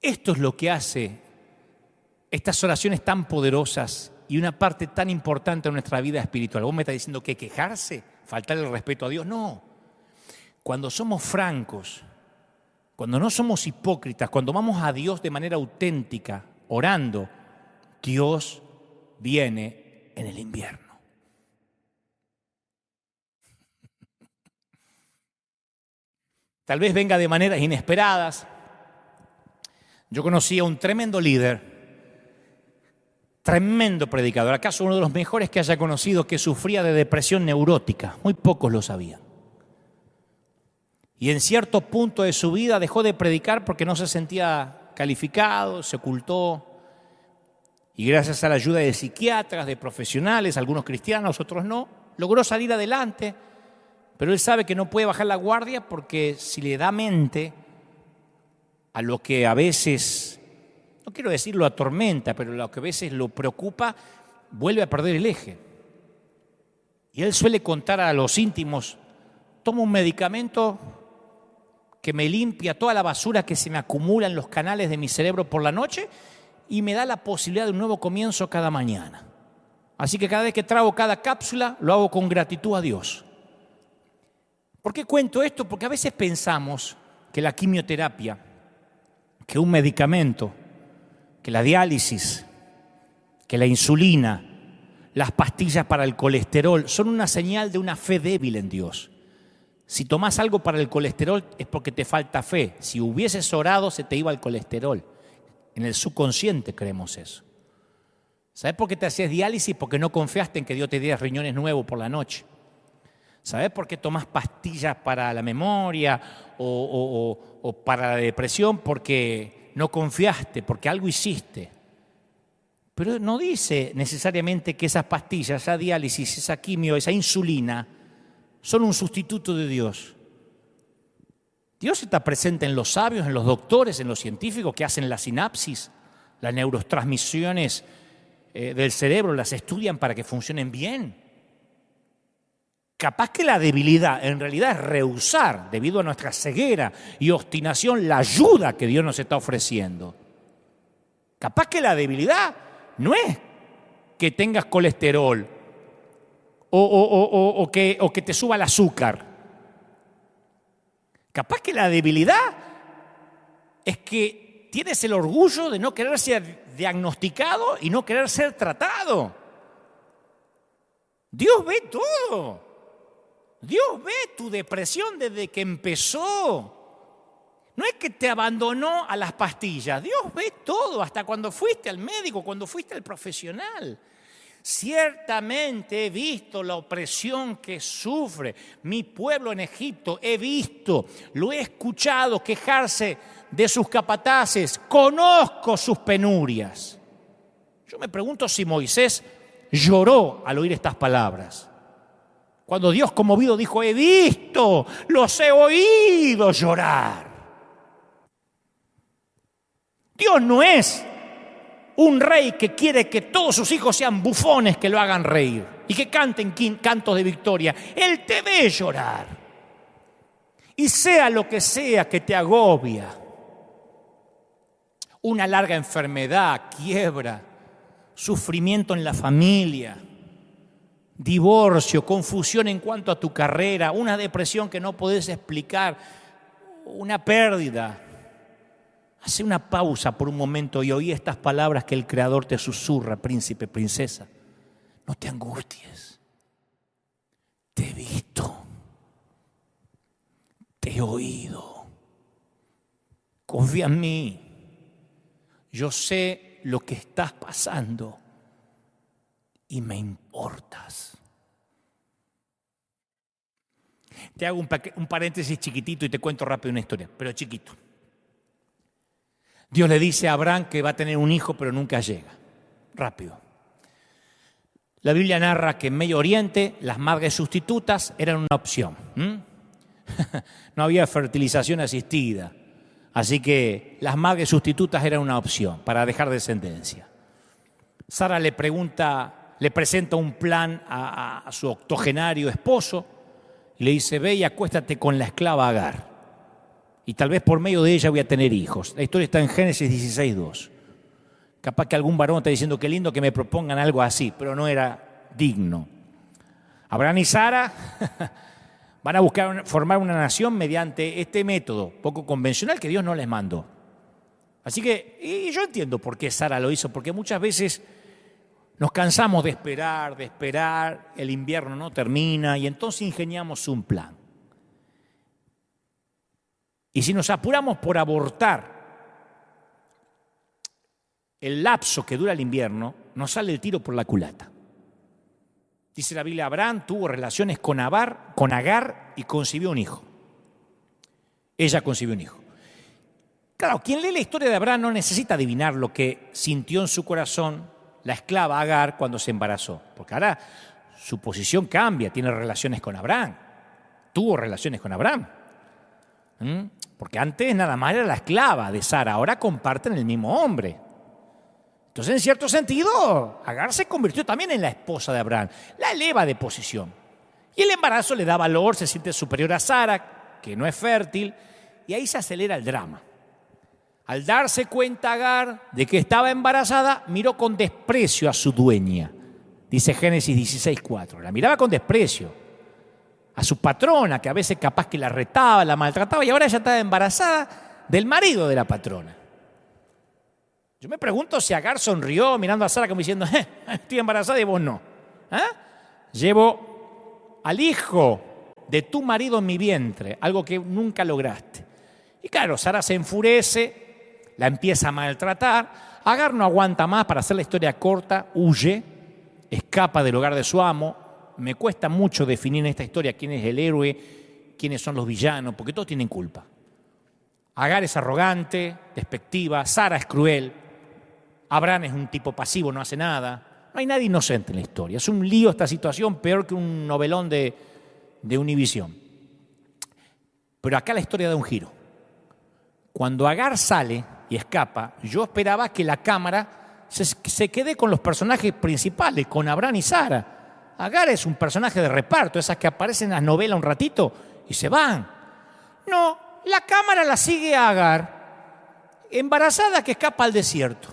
Esto es lo que hace estas oraciones tan poderosas y una parte tan importante de nuestra vida espiritual. ¿Vos me estás diciendo que quejarse, faltar el respeto a Dios? No. Cuando somos francos, cuando no somos hipócritas, cuando vamos a Dios de manera auténtica, orando, Dios viene en el invierno. Tal vez venga de maneras inesperadas. Yo conocí a un tremendo líder, tremendo predicador, acaso uno de los mejores que haya conocido, que sufría de depresión neurótica. Muy pocos lo sabían. Y en cierto punto de su vida dejó de predicar porque no se sentía calificado, se ocultó. Y gracias a la ayuda de psiquiatras, de profesionales, algunos cristianos, otros no, logró salir adelante. Pero él sabe que no puede bajar la guardia porque si le da mente a lo que a veces, no quiero decir lo atormenta, pero lo que a veces lo preocupa, vuelve a perder el eje. Y él suele contar a los íntimos, tomo un medicamento que me limpia toda la basura que se me acumula en los canales de mi cerebro por la noche y me da la posibilidad de un nuevo comienzo cada mañana. Así que cada vez que trago cada cápsula, lo hago con gratitud a Dios. ¿Por qué cuento esto? Porque a veces pensamos que la quimioterapia, que un medicamento, que la diálisis, que la insulina, las pastillas para el colesterol, son una señal de una fe débil en Dios. Si tomás algo para el colesterol es porque te falta fe. Si hubieses orado se te iba el colesterol. En el subconsciente creemos eso. ¿Sabés por qué te hacías diálisis? Porque no confiaste en que Dios te diera riñones nuevos por la noche. ¿Sabés por qué tomás pastillas para la memoria o para la depresión? Porque no confiaste, porque algo hiciste. Pero no dice necesariamente que esas pastillas, esa diálisis, esa quimio, esa insulina, son un sustituto de Dios. Dios está presente en los sabios, en los doctores, en los científicos que hacen la sinapsis, las neurotransmisiones del cerebro, las estudian para que funcionen bien. Capaz que la debilidad en realidad es rehusar, debido a nuestra ceguera y obstinación, la ayuda que Dios nos está ofreciendo. Capaz que la debilidad no es que tengas colesterol o que te suba el azúcar. Capaz que la debilidad es que tienes el orgullo de no querer ser diagnosticado y no querer ser tratado. Dios ve todo. Dios ve tu depresión desde que empezó. No es que te abandonó a las pastillas. Dios ve todo, hasta cuando fuiste al médico, cuando fuiste al profesional. Ciertamente he visto la opresión que sufre mi pueblo en Egipto. He visto, lo he escuchado quejarse de sus capataces. Conozco sus penurias. Yo me pregunto si Moisés lloró al oír estas palabras. Cuando Dios conmovido dijo, he visto, los he oído llorar. Dios no es un rey que quiere que todos sus hijos sean bufones que lo hagan reír y que canten cantos de victoria. Él te ve llorar. Y sea lo que sea que te agobia, una larga enfermedad, quiebra, sufrimiento en la familia, divorcio, confusión en cuanto a tu carrera, una depresión que no podés explicar, una pérdida. Hace una pausa por un momento y oí estas palabras que el Creador te susurra, príncipe, princesa. No te angusties. Te he visto. Te he oído. Confía en mí. Yo sé lo que estás pasando y me importas. Te hago un paréntesis chiquitito y te cuento rápido una historia, pero chiquito. Dios le dice a Abraham que va a tener un hijo, pero nunca llega. Rápido. La Biblia narra que en Medio Oriente las madres sustitutas eran una opción. No había fertilización asistida, así que las madres sustitutas eran una opción para dejar descendencia. Sara le presenta un plan a su octogenario esposo y le dice: ve y acuéstate con la esclava Agar, y tal vez por medio de ella voy a tener hijos. La historia está en Génesis 16:2. Capaz que algún varón está diciendo: qué lindo que me propongan algo así, pero no era digno. Abraham y Sara van a buscar formar una nación mediante este método poco convencional que Dios no les mandó. Así que, y yo entiendo por qué Sara lo hizo, porque muchas veces nos cansamos de esperar, el invierno no termina y entonces ingeniamos un plan. Y si nos apuramos por abortar el lapso que dura el invierno, nos sale el tiro por la culata. Dice la Biblia: Abraham tuvo relaciones con Agar y concibió un hijo. Ella concibió un hijo. Claro, quien lee la historia de Abraham no necesita adivinar lo que sintió en su corazón la esclava Agar cuando se embarazó, porque ahora su posición cambia, tiene relaciones con Abraham, tuvo relaciones con Abraham. Porque antes nada más era la esclava de Sara, ahora comparten el mismo hombre. Entonces, en cierto sentido, Agar se convirtió también en la esposa de Abraham, la eleva de posición. Y el embarazo le da valor, se siente superior a Sara, que no es fértil, y ahí se acelera el drama. Al darse cuenta Agar de que estaba embarazada, miró con desprecio a su dueña. Dice Génesis 16:4. La miraba con desprecio a su patrona, que a veces capaz que la retaba, la maltrataba, y ahora ella estaba embarazada del marido de la patrona. Yo me pregunto si Agar sonrió mirando a Sara como diciendo: estoy embarazada y vos no. Llevo al hijo de tu marido en mi vientre, algo que nunca lograste. Y claro, Sara se enfurece, la empieza a maltratar. Agar no aguanta más, para hacer la historia corta, huye, escapa del hogar de su amo. Me cuesta mucho definir en esta historia quién es el héroe, quiénes son los villanos, porque todos tienen culpa. Agar es arrogante, despectiva, Sara es cruel, Abraham es un tipo pasivo, no hace nada. No hay nadie inocente en la historia. Es un lío esta situación, peor que un novelón de Univisión. Pero acá la historia da un giro. Cuando Agar sale y escapa, yo esperaba que la cámara se quede con los personajes principales, con Abraham y Sara. Agar es un personaje de reparto, esas que aparecen en las novelas un ratito y se van. No, la cámara la sigue a Agar, embarazada, que escapa al desierto.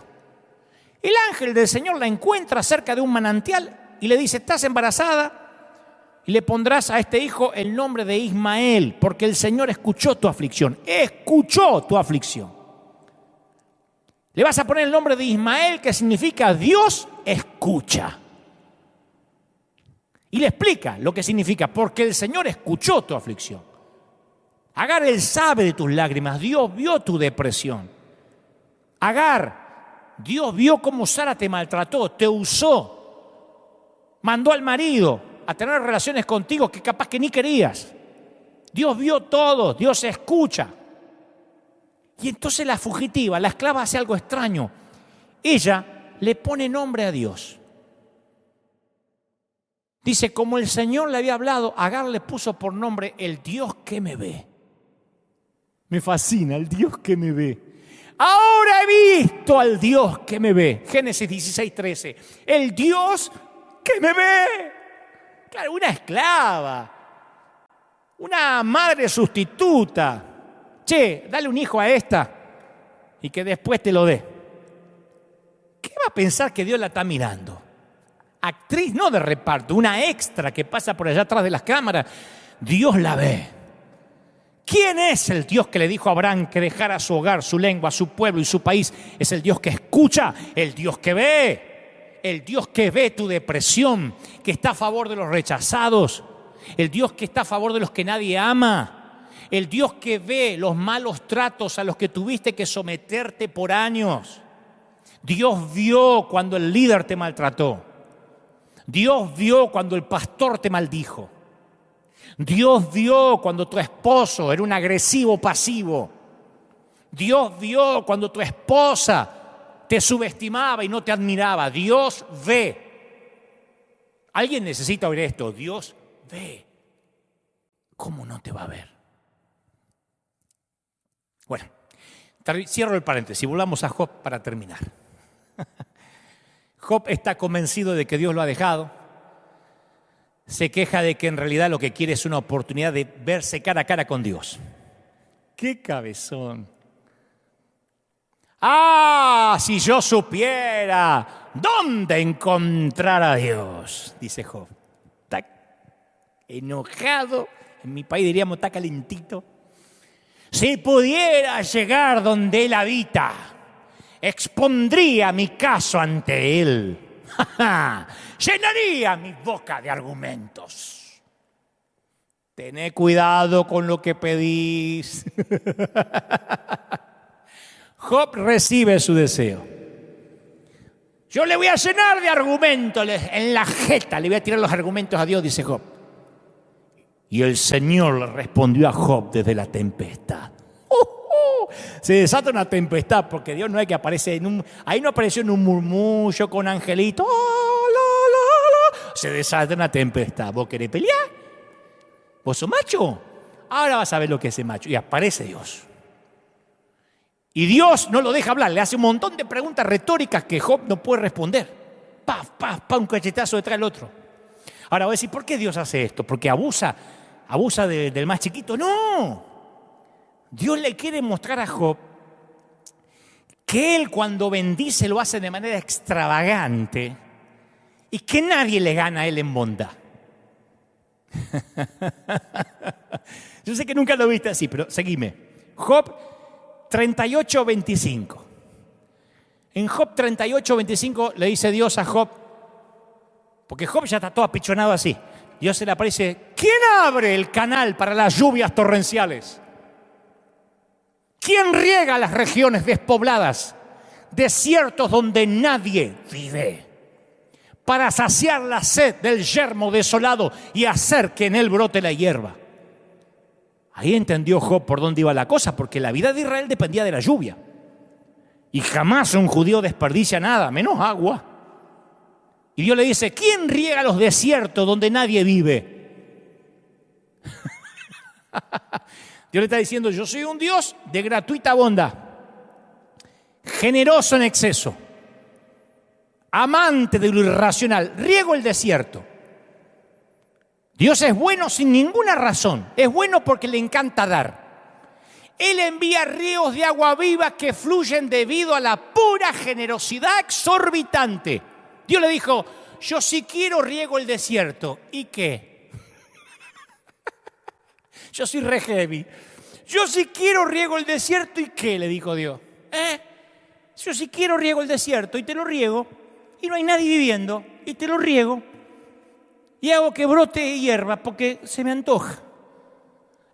El ángel del Señor la encuentra cerca de un manantial y le dice: estás embarazada y le pondrás a este hijo el nombre de Ismael, porque el Señor escuchó tu aflicción. Escuchó tu aflicción. Le vas a poner el nombre de Ismael, que significa Dios escucha. Y le explica lo que significa: porque el Señor escuchó tu aflicción. Agar, Él sabe de tus lágrimas. Dios vio tu depresión. Agar, Dios vio cómo Sara te maltrató, te usó, mandó al marido a tener relaciones contigo que capaz que ni querías. Dios vio todo, Dios escucha. Y entonces la fugitiva, la esclava, hace algo extraño. Ella le pone nombre a Dios. Dice: como el Señor le había hablado, Agar le puso por nombre el Dios que me ve. Me fascina, el Dios que me ve. Ahora he visto al Dios que me ve. Génesis 16:13. El Dios que me ve. Claro, una esclava, una madre sustituta. Che, dale un hijo a esta y que después te lo dé. ¿Qué va a pensar que Dios la está mirando? Actriz no de reparto, una extra que pasa por allá atrás de las cámaras. Dios la ve. ¿Quién es el Dios que le dijo a Abraham que dejara su hogar, su lengua, su pueblo y su país? Es el Dios que escucha, el Dios que ve. El Dios que ve tu depresión, que está a favor de los rechazados. El Dios que está a favor de los que nadie ama. El Dios que ve los malos tratos a los que tuviste que someterte por años. Dios vio cuando el líder te maltrató. Dios vio cuando el pastor te maldijo. Dios vio cuando tu esposo era un agresivo pasivo. Dios vio cuando tu esposa te subestimaba y no te admiraba. Dios ve. Alguien necesita oír esto. Dios ve. ¿Cómo no te va a ver? Bueno, cierro el paréntesis. Volvamos a Job para terminar. Job está convencido de que Dios lo ha dejado. Se queja de que en realidad lo que quiere es una oportunidad de verse cara a cara con Dios. ¡Qué cabezón! ¡Ah! Si yo supiera dónde encontrar a Dios, dice Job. Está enojado. En mi país diríamos, está calentito. Si pudiera llegar donde Él habita, expondría mi caso ante Él. Llenaría mi boca de argumentos. Tené cuidado con lo que pedís. Job recibe su deseo. Yo le voy a llenar de argumentos en la jeta, le voy a tirar los argumentos a Dios, dice Job. Y el Señor le respondió a Job desde la tempestad. Se desata una tempestad porque Dios no es que aparece ahí no apareció en un murmullo con angelito. Se desata una tempestad. ¿Vos querés pelear? ¿Vos sos macho? Ahora vas a ver lo que es el macho. Y aparece Dios. Y Dios no lo deja hablar. Le hace un montón de preguntas retóricas que Job no puede responder. Un cachetazo detrás del otro. Ahora voy a decir, ¿por qué Dios hace esto? ¿Porque abusa del más chiquito? No. Dios le quiere mostrar a Job que Él cuando bendice lo hace de manera extravagante y que nadie le gana a Él en bondad. Yo sé que nunca lo viste así, pero seguime. Job 38:25. En Job 38:25 le dice Dios a Job, porque Job ya está todo apichonado así. Dios se le aparece, ¿quién abre el canal para las lluvias torrenciales? ¿Quién riega las regiones despobladas, desiertos donde nadie vive? Para saciar la sed del yermo desolado y hacer que en él brote la hierba. Ahí entendió Job por dónde iba la cosa, porque la vida de Israel dependía de la lluvia. Y jamás un judío desperdicia nada, menos agua. Y Dios le dice, ¿quién riega los desiertos donde nadie vive? Dios le está diciendo, yo soy un Dios de gratuita bondad, generoso en exceso, amante de lo irracional, riego el desierto. Dios es bueno sin ninguna razón, es bueno porque le encanta dar. Él envía ríos de agua viva que fluyen debido a la pura generosidad exorbitante. Dios le dijo, yo si quiero riego el desierto. ¿Y qué? Yo soy re heavy. Yo si quiero riego el desierto. ¿Y qué? Le dijo Dios. Yo si quiero riego el desierto y te lo riego. Y no hay nadie viviendo. Y te lo riego. Y hago que brote hierba porque se me antoja.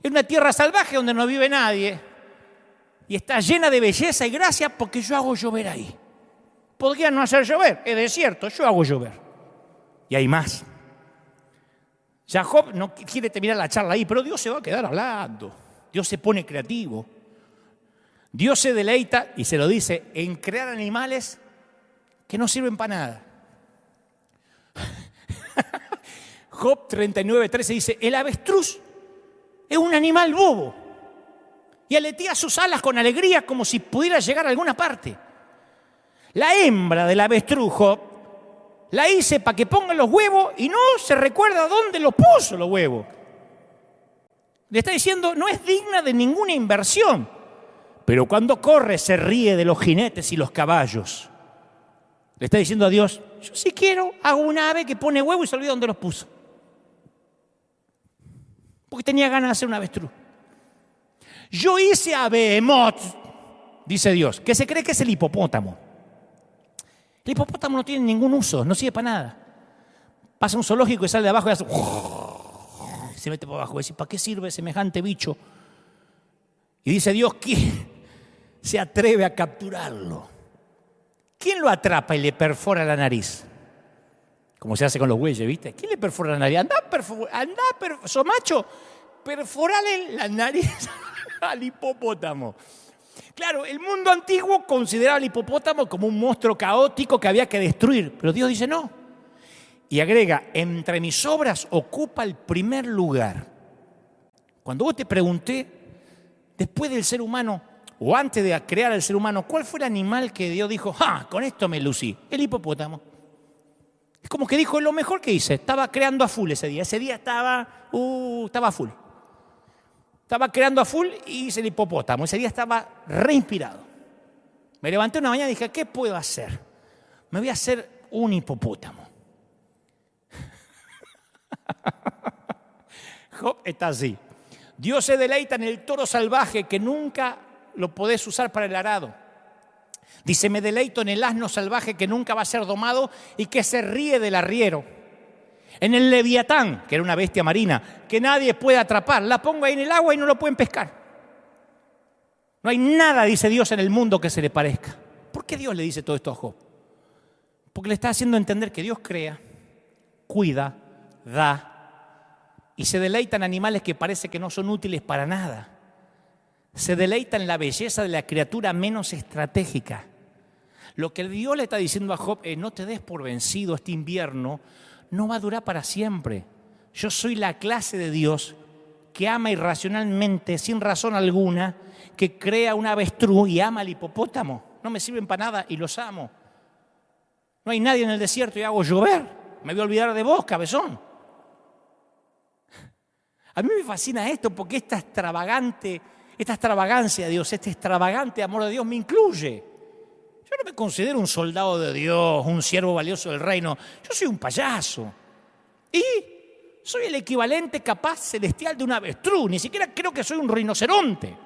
Es una tierra salvaje donde no vive nadie. Y está llena de belleza y gracia porque yo hago llover ahí. Podría no hacer llover, es desierto, yo hago llover. Y hay más. Ya Job no quiere terminar la charla ahí, pero Dios se va a quedar hablando. Dios se pone creativo. Dios se deleita, y se lo dice, en crear animales que no sirven para nada. Job 39:13 dice, el avestruz es un animal bobo y aletea sus alas con alegría como si pudiera llegar a alguna parte. La hembra del avestruz, Job, la hice para que ponga los huevos y no se recuerda dónde los puso los huevos. Le está diciendo, no es digna de ninguna inversión, pero cuando corre se ríe de los jinetes y los caballos. Le está diciendo a Dios, yo si quiero hago una ave que pone huevo y se olvida dónde los puso. Porque tenía ganas de hacer un avestruz. Yo hice a Behemoth, dice Dios, que se cree que es el hipopótamo. El hipopótamo no tiene ningún uso, no sirve para nada. Pasa a un zoológico y sale de abajo y hace... se mete por abajo y dice, ¿para qué sirve semejante bicho? Y dice Dios, ¿quién se atreve a capturarlo? ¿Quién lo atrapa y le perfora la nariz? Como se hace con los bueyes, ¿viste? ¿Quién le perfora la nariz? sos macho, perforale la nariz al hipopótamo. Claro, el mundo antiguo consideraba al hipopótamo como un monstruo caótico que había que destruir. Pero Dios dice, no. Y agrega, entre mis obras ocupa el primer lugar. Cuando vos te pregunté, después del ser humano, o antes de crear al ser humano, ¿cuál fue el animal que Dios dijo, con esto me lucí? El hipopótamo. Es como que dijo, lo mejor que hice, estaba creando a full ese día. Ese día estaba a full. Estaba creando a full y hice el hipopótamo. Ese día estaba reinspirado. Me levanté una mañana y dije, ¿qué puedo hacer? Me voy a hacer un hipopótamo. Job está así. Dios se deleita en el toro salvaje que nunca lo podés usar para el arado. Dice, me deleito en el asno salvaje que nunca va a ser domado y que se ríe del arriero. En el leviatán, que era una bestia marina, que nadie puede atrapar. La pongo ahí en el agua y no lo pueden pescar. No hay nada, dice Dios, en el mundo que se le parezca. ¿Por qué Dios le dice todo esto a Job? Porque le está haciendo entender que Dios crea, cuida, da, y se deleita en animales que parece que no son útiles para nada. Se deleita en la belleza de la criatura menos estratégica. Lo que Dios le está diciendo a Job es, no te des por vencido, este invierno no va a durar para siempre. Yo soy la clase de Dios que ama irracionalmente, sin razón alguna, que crea un avestruz y ama al hipopótamo. No me sirven para nada y los amo. No hay nadie en el desierto y hago llover. Me voy a olvidar de vos, cabezón. A mí me fascina esto porque esta extravagancia de Dios, este extravagante amor de Dios me incluye. Yo no me considero un soldado de Dios, un siervo valioso del reino. Yo soy un payaso. Y soy el equivalente capaz celestial de un avestruz. Ni siquiera creo que soy un rinoceronte.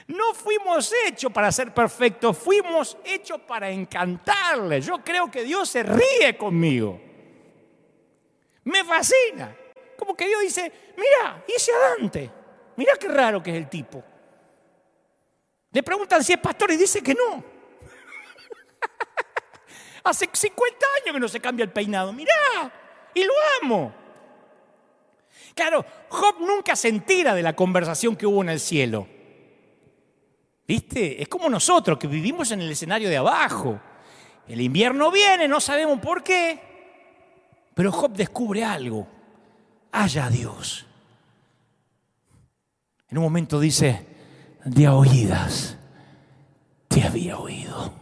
No fuimos hechos para ser perfectos, fuimos hechos para encantarle. Yo creo que Dios se ríe conmigo. Me fascina. Como que Dios dice, mira, hice a Dante. Mira qué raro que es el tipo. Le preguntan si es pastor y dice que no. Hace 50 años que no se cambia el peinado. Mirá, y lo amo. Claro, Job nunca se entera de la conversación que hubo en el cielo. ¿Viste? Es como nosotros que vivimos en el escenario de abajo. El invierno viene, no sabemos por qué. Pero Job descubre algo. Haya Dios. En un momento dice, de a oídas te había oído,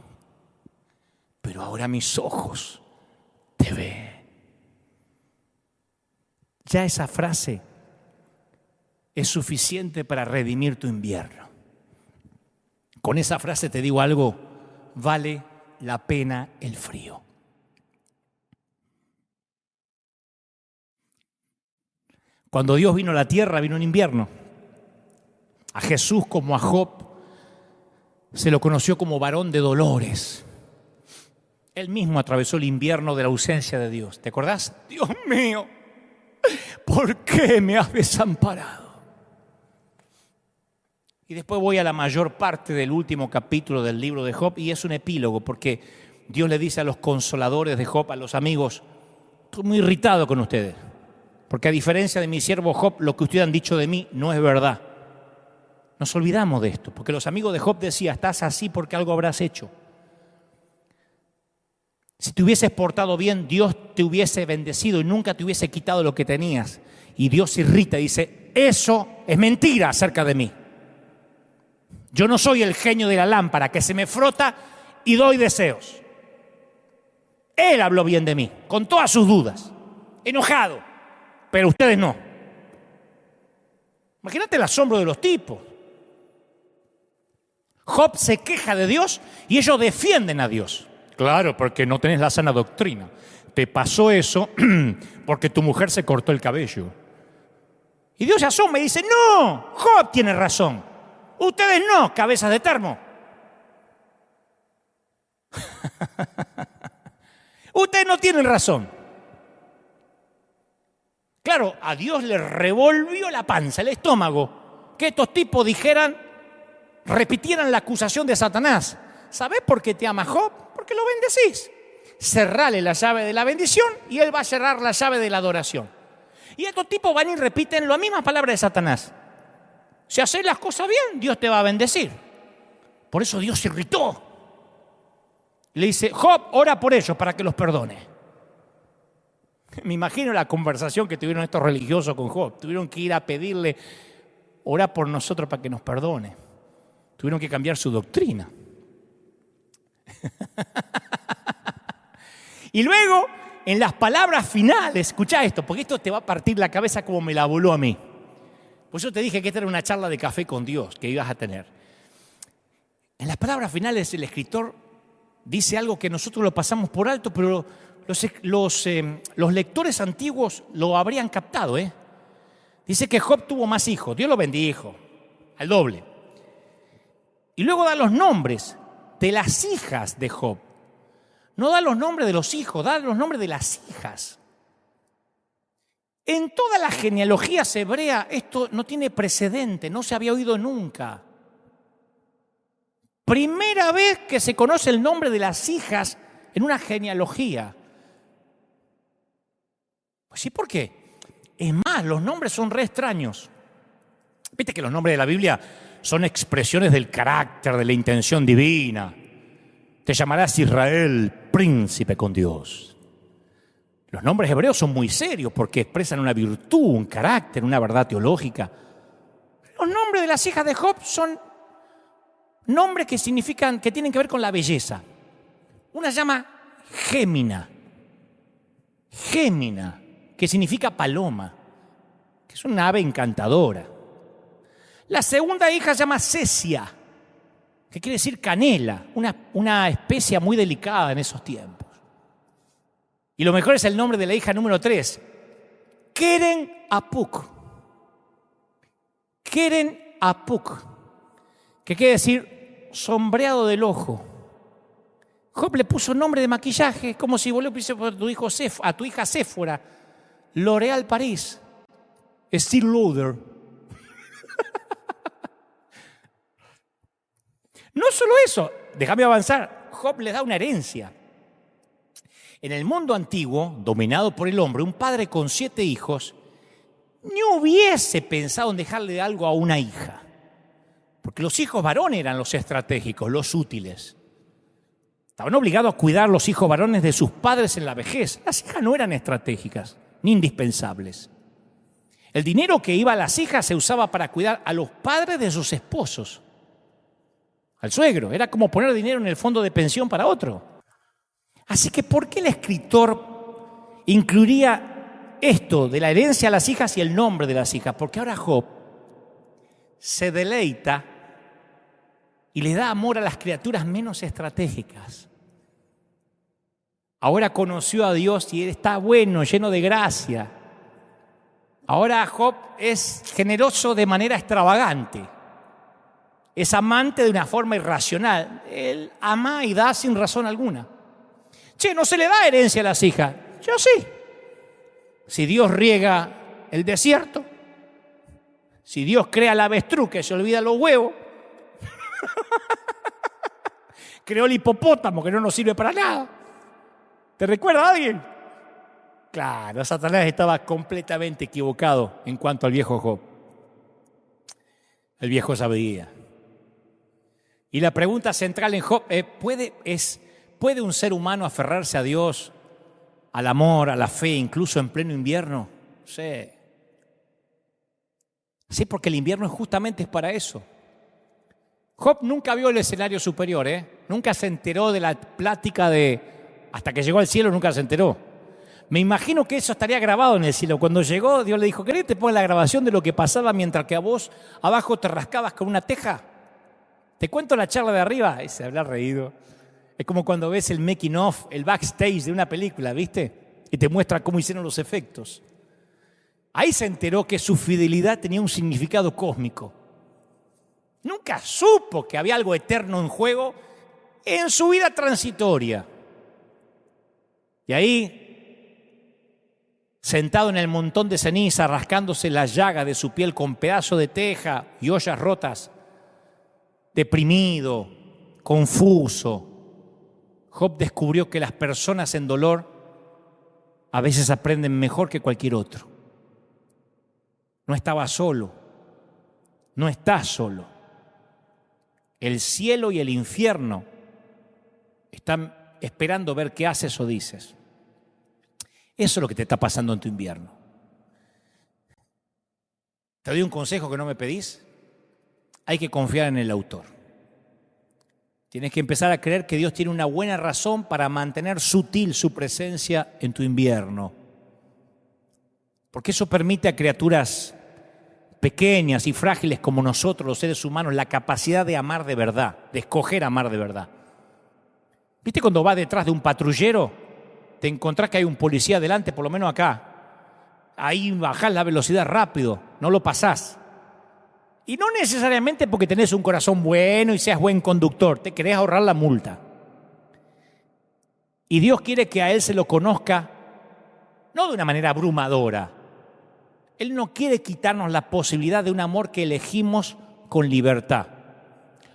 pero ahora mis ojos te ven. Ya esa frase es suficiente para redimir tu invierno. Con esa frase te digo algo, vale la pena el frío. Cuando Dios vino a la tierra, vino un invierno. A Jesús como a Job se lo conoció como varón de dolores. Él mismo atravesó el invierno de la ausencia de Dios. ¿Te acordás? Dios mío, ¿por qué me has desamparado? Y después voy a la mayor parte del último capítulo del libro de Job y es un epílogo porque Dios le dice a los consoladores de Job, a los amigos, estoy muy irritado con ustedes. Porque a diferencia de mi siervo Job, lo que ustedes han dicho de mí no es verdad. Nos olvidamos de esto, porque los amigos de Job decían, estás así porque algo habrás hecho. Si te hubieses portado bien, Dios te hubiese bendecido y nunca te hubiese quitado lo que tenías. Y Dios se irrita y dice, eso es mentira acerca de mí. Yo no soy el genio de la lámpara que se me frota y doy deseos. Él habló bien de mí, con todas sus dudas, enojado. Pero ustedes no. Imagínate el asombro de los tipos. Job se queja de Dios y ellos defienden a Dios. Claro, porque no tenés la sana doctrina. Te pasó eso porque tu mujer se cortó el cabello. Y Dios se asoma y dice, no, Job tiene razón. Ustedes no, cabezas de termo. Ustedes no tienen razón. Claro, a Dios le revolvió la panza, el estómago, que estos tipos repitieran la acusación de Satanás. ¿Sabés por qué te ama Job? Porque lo bendecís. Cerrale la llave de la bendición y él va a cerrar la llave de la adoración. Y estos tipos van y repiten las mismas palabras de Satanás. Si haces las cosas bien, Dios te va a bendecir. Por eso Dios se irritó. Le dice, Job, ora por ellos para que los perdone. Me imagino la conversación que tuvieron estos religiosos con Job. Tuvieron que ir a pedirle, ora por nosotros para que nos perdone. Tuvieron que cambiar su doctrina. Y luego, en las palabras finales, escuchá esto, porque esto te va a partir la cabeza como me la voló a mí. Pues yo te dije que esta era una charla de café con Dios que ibas a tener. En las palabras finales el escritor dice algo que nosotros lo pasamos por alto, pero los lectores antiguos lo habrían captado. Dice que Job tuvo más hijos, Dios lo bendijo, al doble. Y luego da los nombres de las hijas de Job. No da los nombres de los hijos, da los nombres de las hijas. En todas las genealogías hebreas esto no tiene precedente, no se había oído nunca. Primera vez que se conoce el nombre de las hijas en una genealogía. Pues sí, ¿por qué? Es más, los nombres son re extraños. Viste que los nombres de la Biblia son expresiones del carácter, de la intención divina. Te llamarás Israel, príncipe con Dios. Los nombres hebreos son muy serios porque expresan una virtud, un carácter, una verdad teológica. Los nombres de las hijas de Job son nombres que significan, que tienen que ver con la belleza. Una se llama Gémina. Gémina, que significa paloma, que es una ave encantadora. La segunda hija se llama Cesia, que quiere decir canela, una especia muy delicada en esos tiempos. Y lo mejor es el nombre de la hija número 3, Keren Apuk. Keren Apuk, que quiere decir sombreado del ojo. Job le puso nombre de maquillaje, como si vos le pusieras a tu hija Séfora, L'Oréal Paris, Estée Lauder. No solo eso, déjame avanzar, Job le da una herencia. En el mundo antiguo, dominado por el hombre, un padre con 7 hijos ni hubiese pensado en dejarle algo a una hija. Porque los hijos varones eran los estratégicos, los útiles. Estaban obligados a cuidar los hijos varones de sus padres en la vejez. Las hijas no eran estratégicas ni indispensables. El dinero que iba a las hijas se usaba para cuidar a los padres de sus esposos. Al suegro. Era como poner dinero en el fondo de pensión para otro. Así que, ¿por qué el escritor incluiría esto de la herencia a las hijas y el nombre de las hijas? Porque ahora Job se deleita y le da amor a las criaturas menos estratégicas. Ahora conoció a Dios y él está bueno, lleno de gracia. Ahora Job es generoso de manera extravagante. Es amante de una forma irracional. Él ama y da sin razón alguna. Che, no se le da herencia a las hijas. Yo sí. Si Dios riega el desierto, si Dios crea el avestruz que se olvida los huevos, creó el hipopótamo que no nos sirve para nada. ¿Te recuerda a alguien? Claro, Satanás estaba completamente equivocado en cuanto al viejo Job. El viejo sabía. Y la pregunta central en Job ¿puede un ser humano aferrarse a Dios, al amor, a la fe, incluso en pleno invierno? Sí. Sí, porque el invierno justamente es para eso. Job nunca vio el escenario superior, Nunca se enteró de la plática hasta que llegó al cielo, nunca se enteró. Me imagino que eso estaría grabado en el cielo. Cuando llegó, Dios le dijo, ¿querés que te ponga la grabación de lo que pasaba mientras que a vos abajo te rascabas con una teja? Te cuento la charla de arriba. Y se habrá reído. Es como cuando ves el making of, el backstage de una película, ¿viste? Y te muestra cómo hicieron los efectos. Ahí se enteró que su fidelidad tenía un significado cósmico. Nunca supo que había algo eterno en juego en su vida transitoria. Y ahí, sentado en el montón de ceniza, rascándose la llaga de su piel con pedazos de teja y ollas rotas, deprimido, confuso, Job descubrió que las personas en dolor a veces aprenden mejor que cualquier otro. No estaba solo, no está solo. El cielo y el infierno están esperando ver qué haces o dices. Eso es lo que te está pasando en tu invierno. Te doy un consejo que no me pedís. Hay que confiar en el autor. Tienes que empezar a creer que Dios tiene una buena razón para mantener sutil su presencia en tu invierno. Porque eso permite a criaturas pequeñas y frágiles como nosotros, los seres humanos, la capacidad de amar de verdad, de escoger amar de verdad. ¿Viste cuando vas detrás de un patrullero? Te encontrás que hay un policía delante, por lo menos acá. Ahí bajás la velocidad rápido, no lo pasás. Y no necesariamente porque tenés un corazón bueno y seas buen conductor, te querés ahorrar la multa. Y Dios quiere que a Él se lo conozca, no de una manera abrumadora. Él no quiere quitarnos la posibilidad de un amor que elegimos con libertad.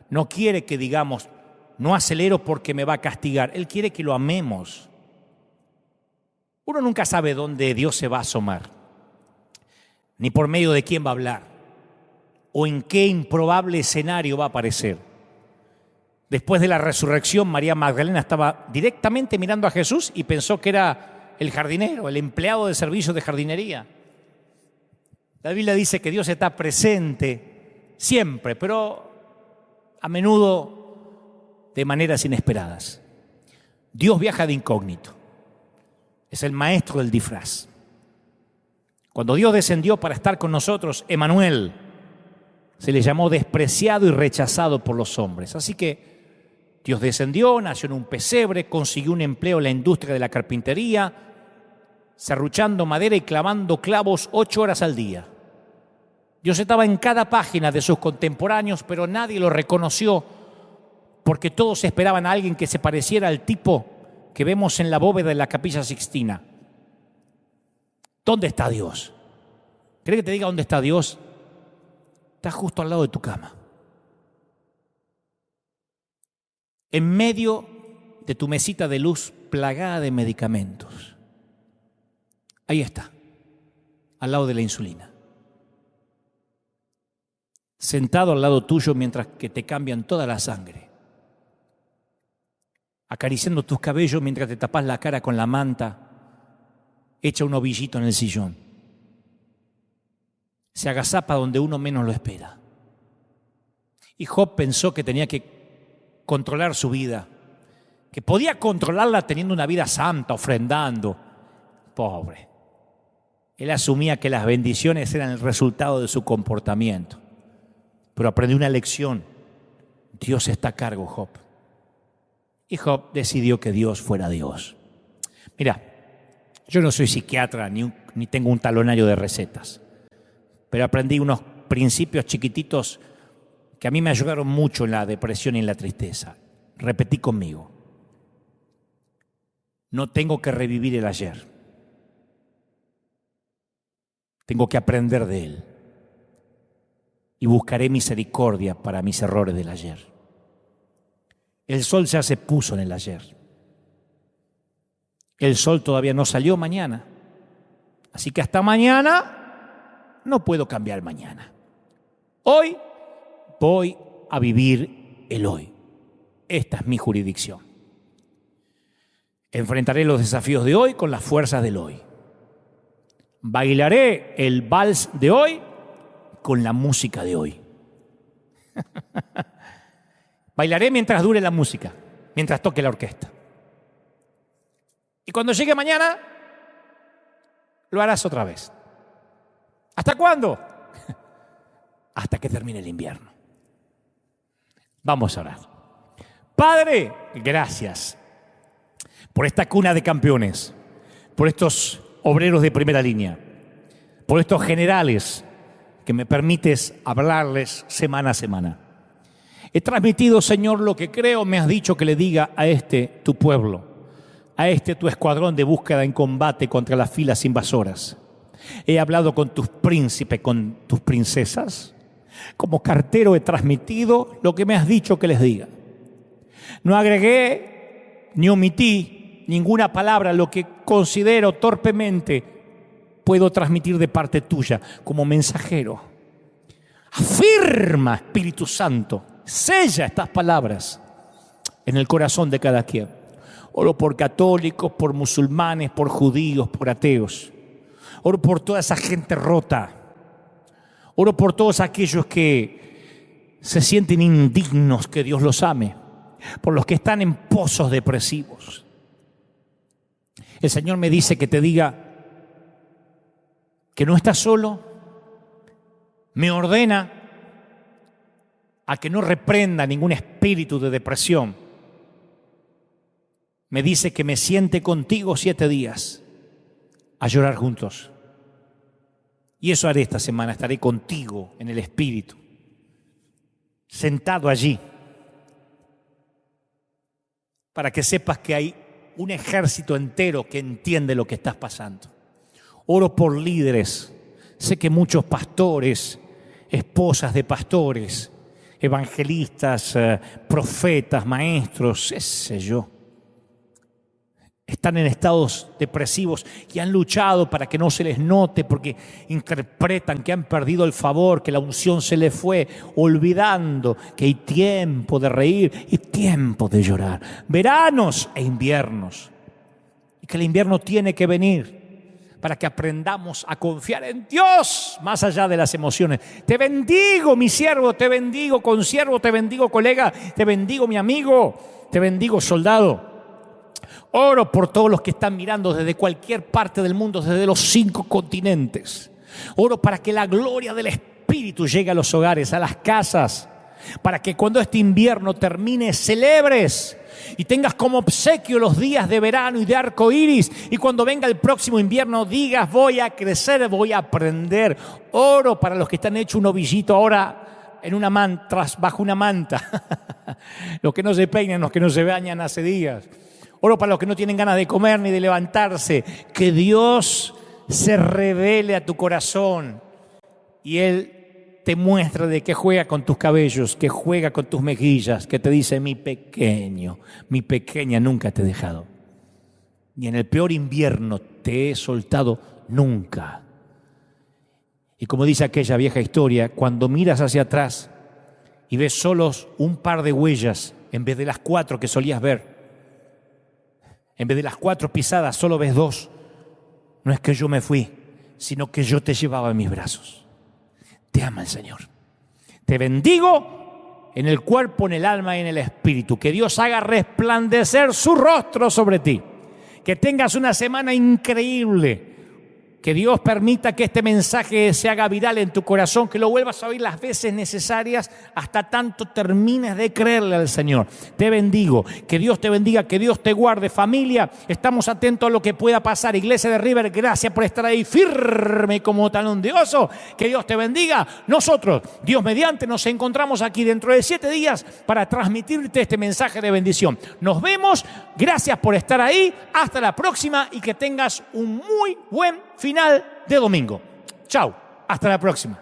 No quiere que digamos, no acelero porque me va a castigar. Él quiere que lo amemos. Uno nunca sabe dónde Dios se va a asomar, ni por medio de quién va a hablar, o en qué improbable escenario va a aparecer. Después de la resurrección, María Magdalena estaba directamente mirando a Jesús y pensó que era el jardinero, el empleado de servicio de jardinería. La Biblia dice que Dios está presente siempre, pero a menudo de maneras inesperadas. Dios viaja de incógnito. Es el maestro del disfraz. Cuando Dios descendió para estar con nosotros, Emmanuel, se le llamó despreciado y rechazado por los hombres. Así que Dios descendió, nació en un pesebre, consiguió un empleo en la industria de la carpintería, serruchando madera y clavando clavos 8 horas al día. Dios estaba en cada página de sus contemporáneos, pero nadie lo reconoció porque todos esperaban a alguien que se pareciera al tipo que vemos en la bóveda de la Capilla Sixtina. ¿Dónde está Dios? ¿Querés que te diga dónde está Dios? Está justo al lado de tu cama. En medio de tu mesita de luz plagada de medicamentos. Ahí está, al lado de la insulina. Sentado al lado tuyo mientras que te cambian toda la sangre. Acariciando tus cabellos mientras te tapas la cara con la manta, echa un ovillito en el sillón. Se agazapa donde uno menos lo espera. Y Job pensó que tenía que controlar su vida, que podía controlarla teniendo una vida santa, ofrendando. Pobre. Él asumía que las bendiciones eran el resultado de su comportamiento. Pero aprendió una lección. Dios está a cargo, Job. Y Job decidió que Dios fuera Dios. Mira, yo no soy psiquiatra ni tengo un talonario de recetas, pero aprendí unos principios chiquititos que a mí me ayudaron mucho en la depresión y en la tristeza. Repetí conmigo. No tengo que revivir el ayer. Tengo que aprender de él. Y buscaré misericordia para mis errores del ayer. El sol ya se puso en el ayer. El sol todavía no salió mañana. Así que hasta mañana no puedo cambiar mañana. Hoy voy a vivir el hoy. Esta es mi jurisdicción. Enfrentaré los desafíos de hoy con las fuerzas del hoy. Bailaré el vals de hoy con la música de hoy. Bailaré mientras dure la música, mientras toque la orquesta. Y cuando llegue mañana, lo harás otra vez. ¿Hasta cuándo? Hasta que termine el invierno. Vamos a orar. Padre, gracias por esta cuna de campeones, por estos obreros de primera línea, por estos generales que me permites hablarles semana a semana. He transmitido, Señor, lo que creo me has dicho que le diga a este tu pueblo, a este tu escuadrón de búsqueda en combate contra las filas invasoras. He hablado con tus príncipes, con tus princesas. Como cartero he transmitido lo que me has dicho que les diga. No agregué ni omití ninguna palabra a lo que considero torpemente puedo transmitir de parte tuya como mensajero. Afirma, Espíritu Santo, sella estas palabras en el corazón de cada quien. Oro por católicos, por musulmanes, por judíos, por ateos. Oro por toda esa gente rota. Oro por todos aquellos que se sienten indignos que Dios los ame. Por los que están en pozos depresivos. El Señor me dice que te diga que no estás solo. Me ordena a que no reprenda ningún espíritu de depresión. Me dice que me siente contigo 7 días a llorar juntos. Y eso haré esta semana, estaré contigo en el espíritu, sentado allí, para que sepas que hay un ejército entero que entiende lo que estás pasando. Oro por líderes. Sé que muchos pastores, esposas de pastores, evangelistas, profetas, maestros, qué sé yo, están en estados depresivos y han luchado para que no se les note porque interpretan que han perdido el favor, que la unción se les fue, olvidando que hay tiempo de reír y tiempo de llorar, veranos e inviernos, y que el invierno tiene que venir para que aprendamos a confiar en Dios más allá de las emociones. Te bendigo, mi siervo, te bendigo, consiervo, te bendigo, colega, te bendigo, mi amigo, te bendigo, soldado. Oro por todos los que están mirando desde cualquier parte del mundo, desde los 5 continentes. Oro para que la gloria del Espíritu llegue a los hogares, a las casas, para que cuando este invierno termine celebres y tengas como obsequio los días de verano y de arco iris, y cuando venga el próximo invierno digas: voy a crecer, voy a aprender. Oro para los que están hechos un ovillito ahora en una manta, bajo una manta, los que no se peinan, los que no se bañan hace días. Oro para los que no tienen ganas de comer ni de levantarse. Que Dios se revele a tu corazón y Él te muestra de que juega con tus cabellos, que juega con tus mejillas, que te dice: mi pequeño, mi pequeña, nunca te he dejado. Ni en el peor invierno te he soltado nunca. Y como dice aquella vieja historia, cuando miras hacia atrás y ves solos un par de huellas en vez de las 4 que solías ver, en vez de las 4 pisadas solo ves 2, no es que yo me fui, sino que yo te llevaba en mis brazos. Te ama el Señor. Te bendigo en el cuerpo, en el alma y en el espíritu. Que Dios haga resplandecer su rostro sobre ti. Que tengas una semana increíble. Que Dios permita que este mensaje se haga viral en tu corazón, que lo vuelvas a oír las veces necesarias hasta tanto termines de creerle al Señor. Te bendigo, que Dios te bendiga, que Dios te guarde. Familia, estamos atentos a lo que pueda pasar. Iglesia de River, gracias por estar ahí firme como talón de oso. Que Dios te bendiga. Nosotros, Dios mediante, nos encontramos aquí dentro de 7 días para transmitirte este mensaje de bendición. Nos vemos, gracias por estar ahí. Hasta la próxima y que tengas un muy buen final de domingo. Chao, hasta la próxima.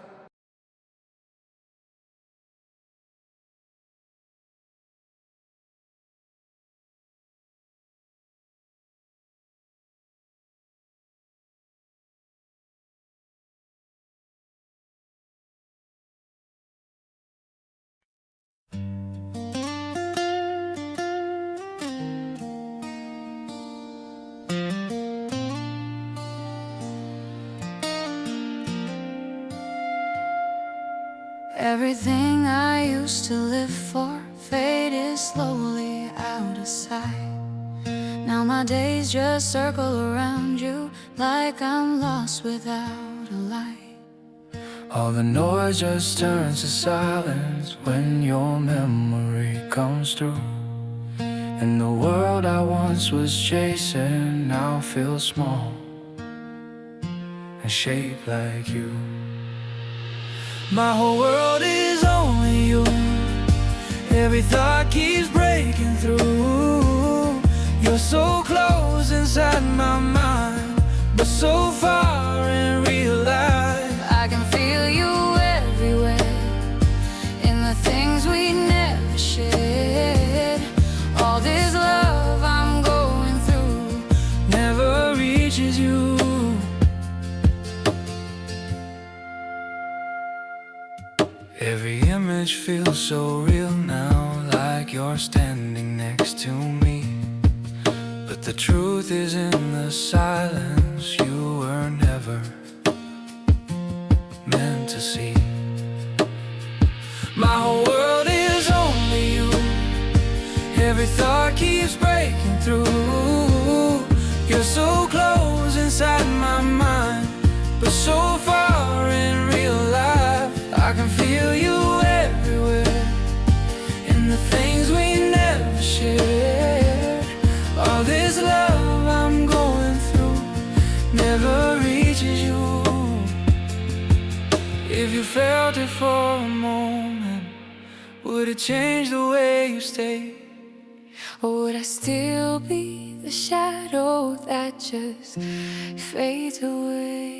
Everything I used to live for faded slowly out of sight. Now my days just circle around you like I'm lost without a light. All the noise just turns to silence when your memory comes through. And the world I once was chasing now feels small and shaped like you. My whole world is only you. Every thought keeps breaking through. You're so close inside my mind, but so far in real life. I can feel you everywhere, in the things we never shared. All this love I'm going through never reaches you. Every image feels so real now, like you're standing next to me. The truth is in the silence you were never meant to see. My whole world is only you. Every thought keeps breaking through. You're so close inside my mind, but so far in real life. I can feel you everywhere, in the things we never shared. All this love I'm going through never reaches you. If you felt it for a moment, would it change the way you stay? Or would I still be the shadow that just fades away?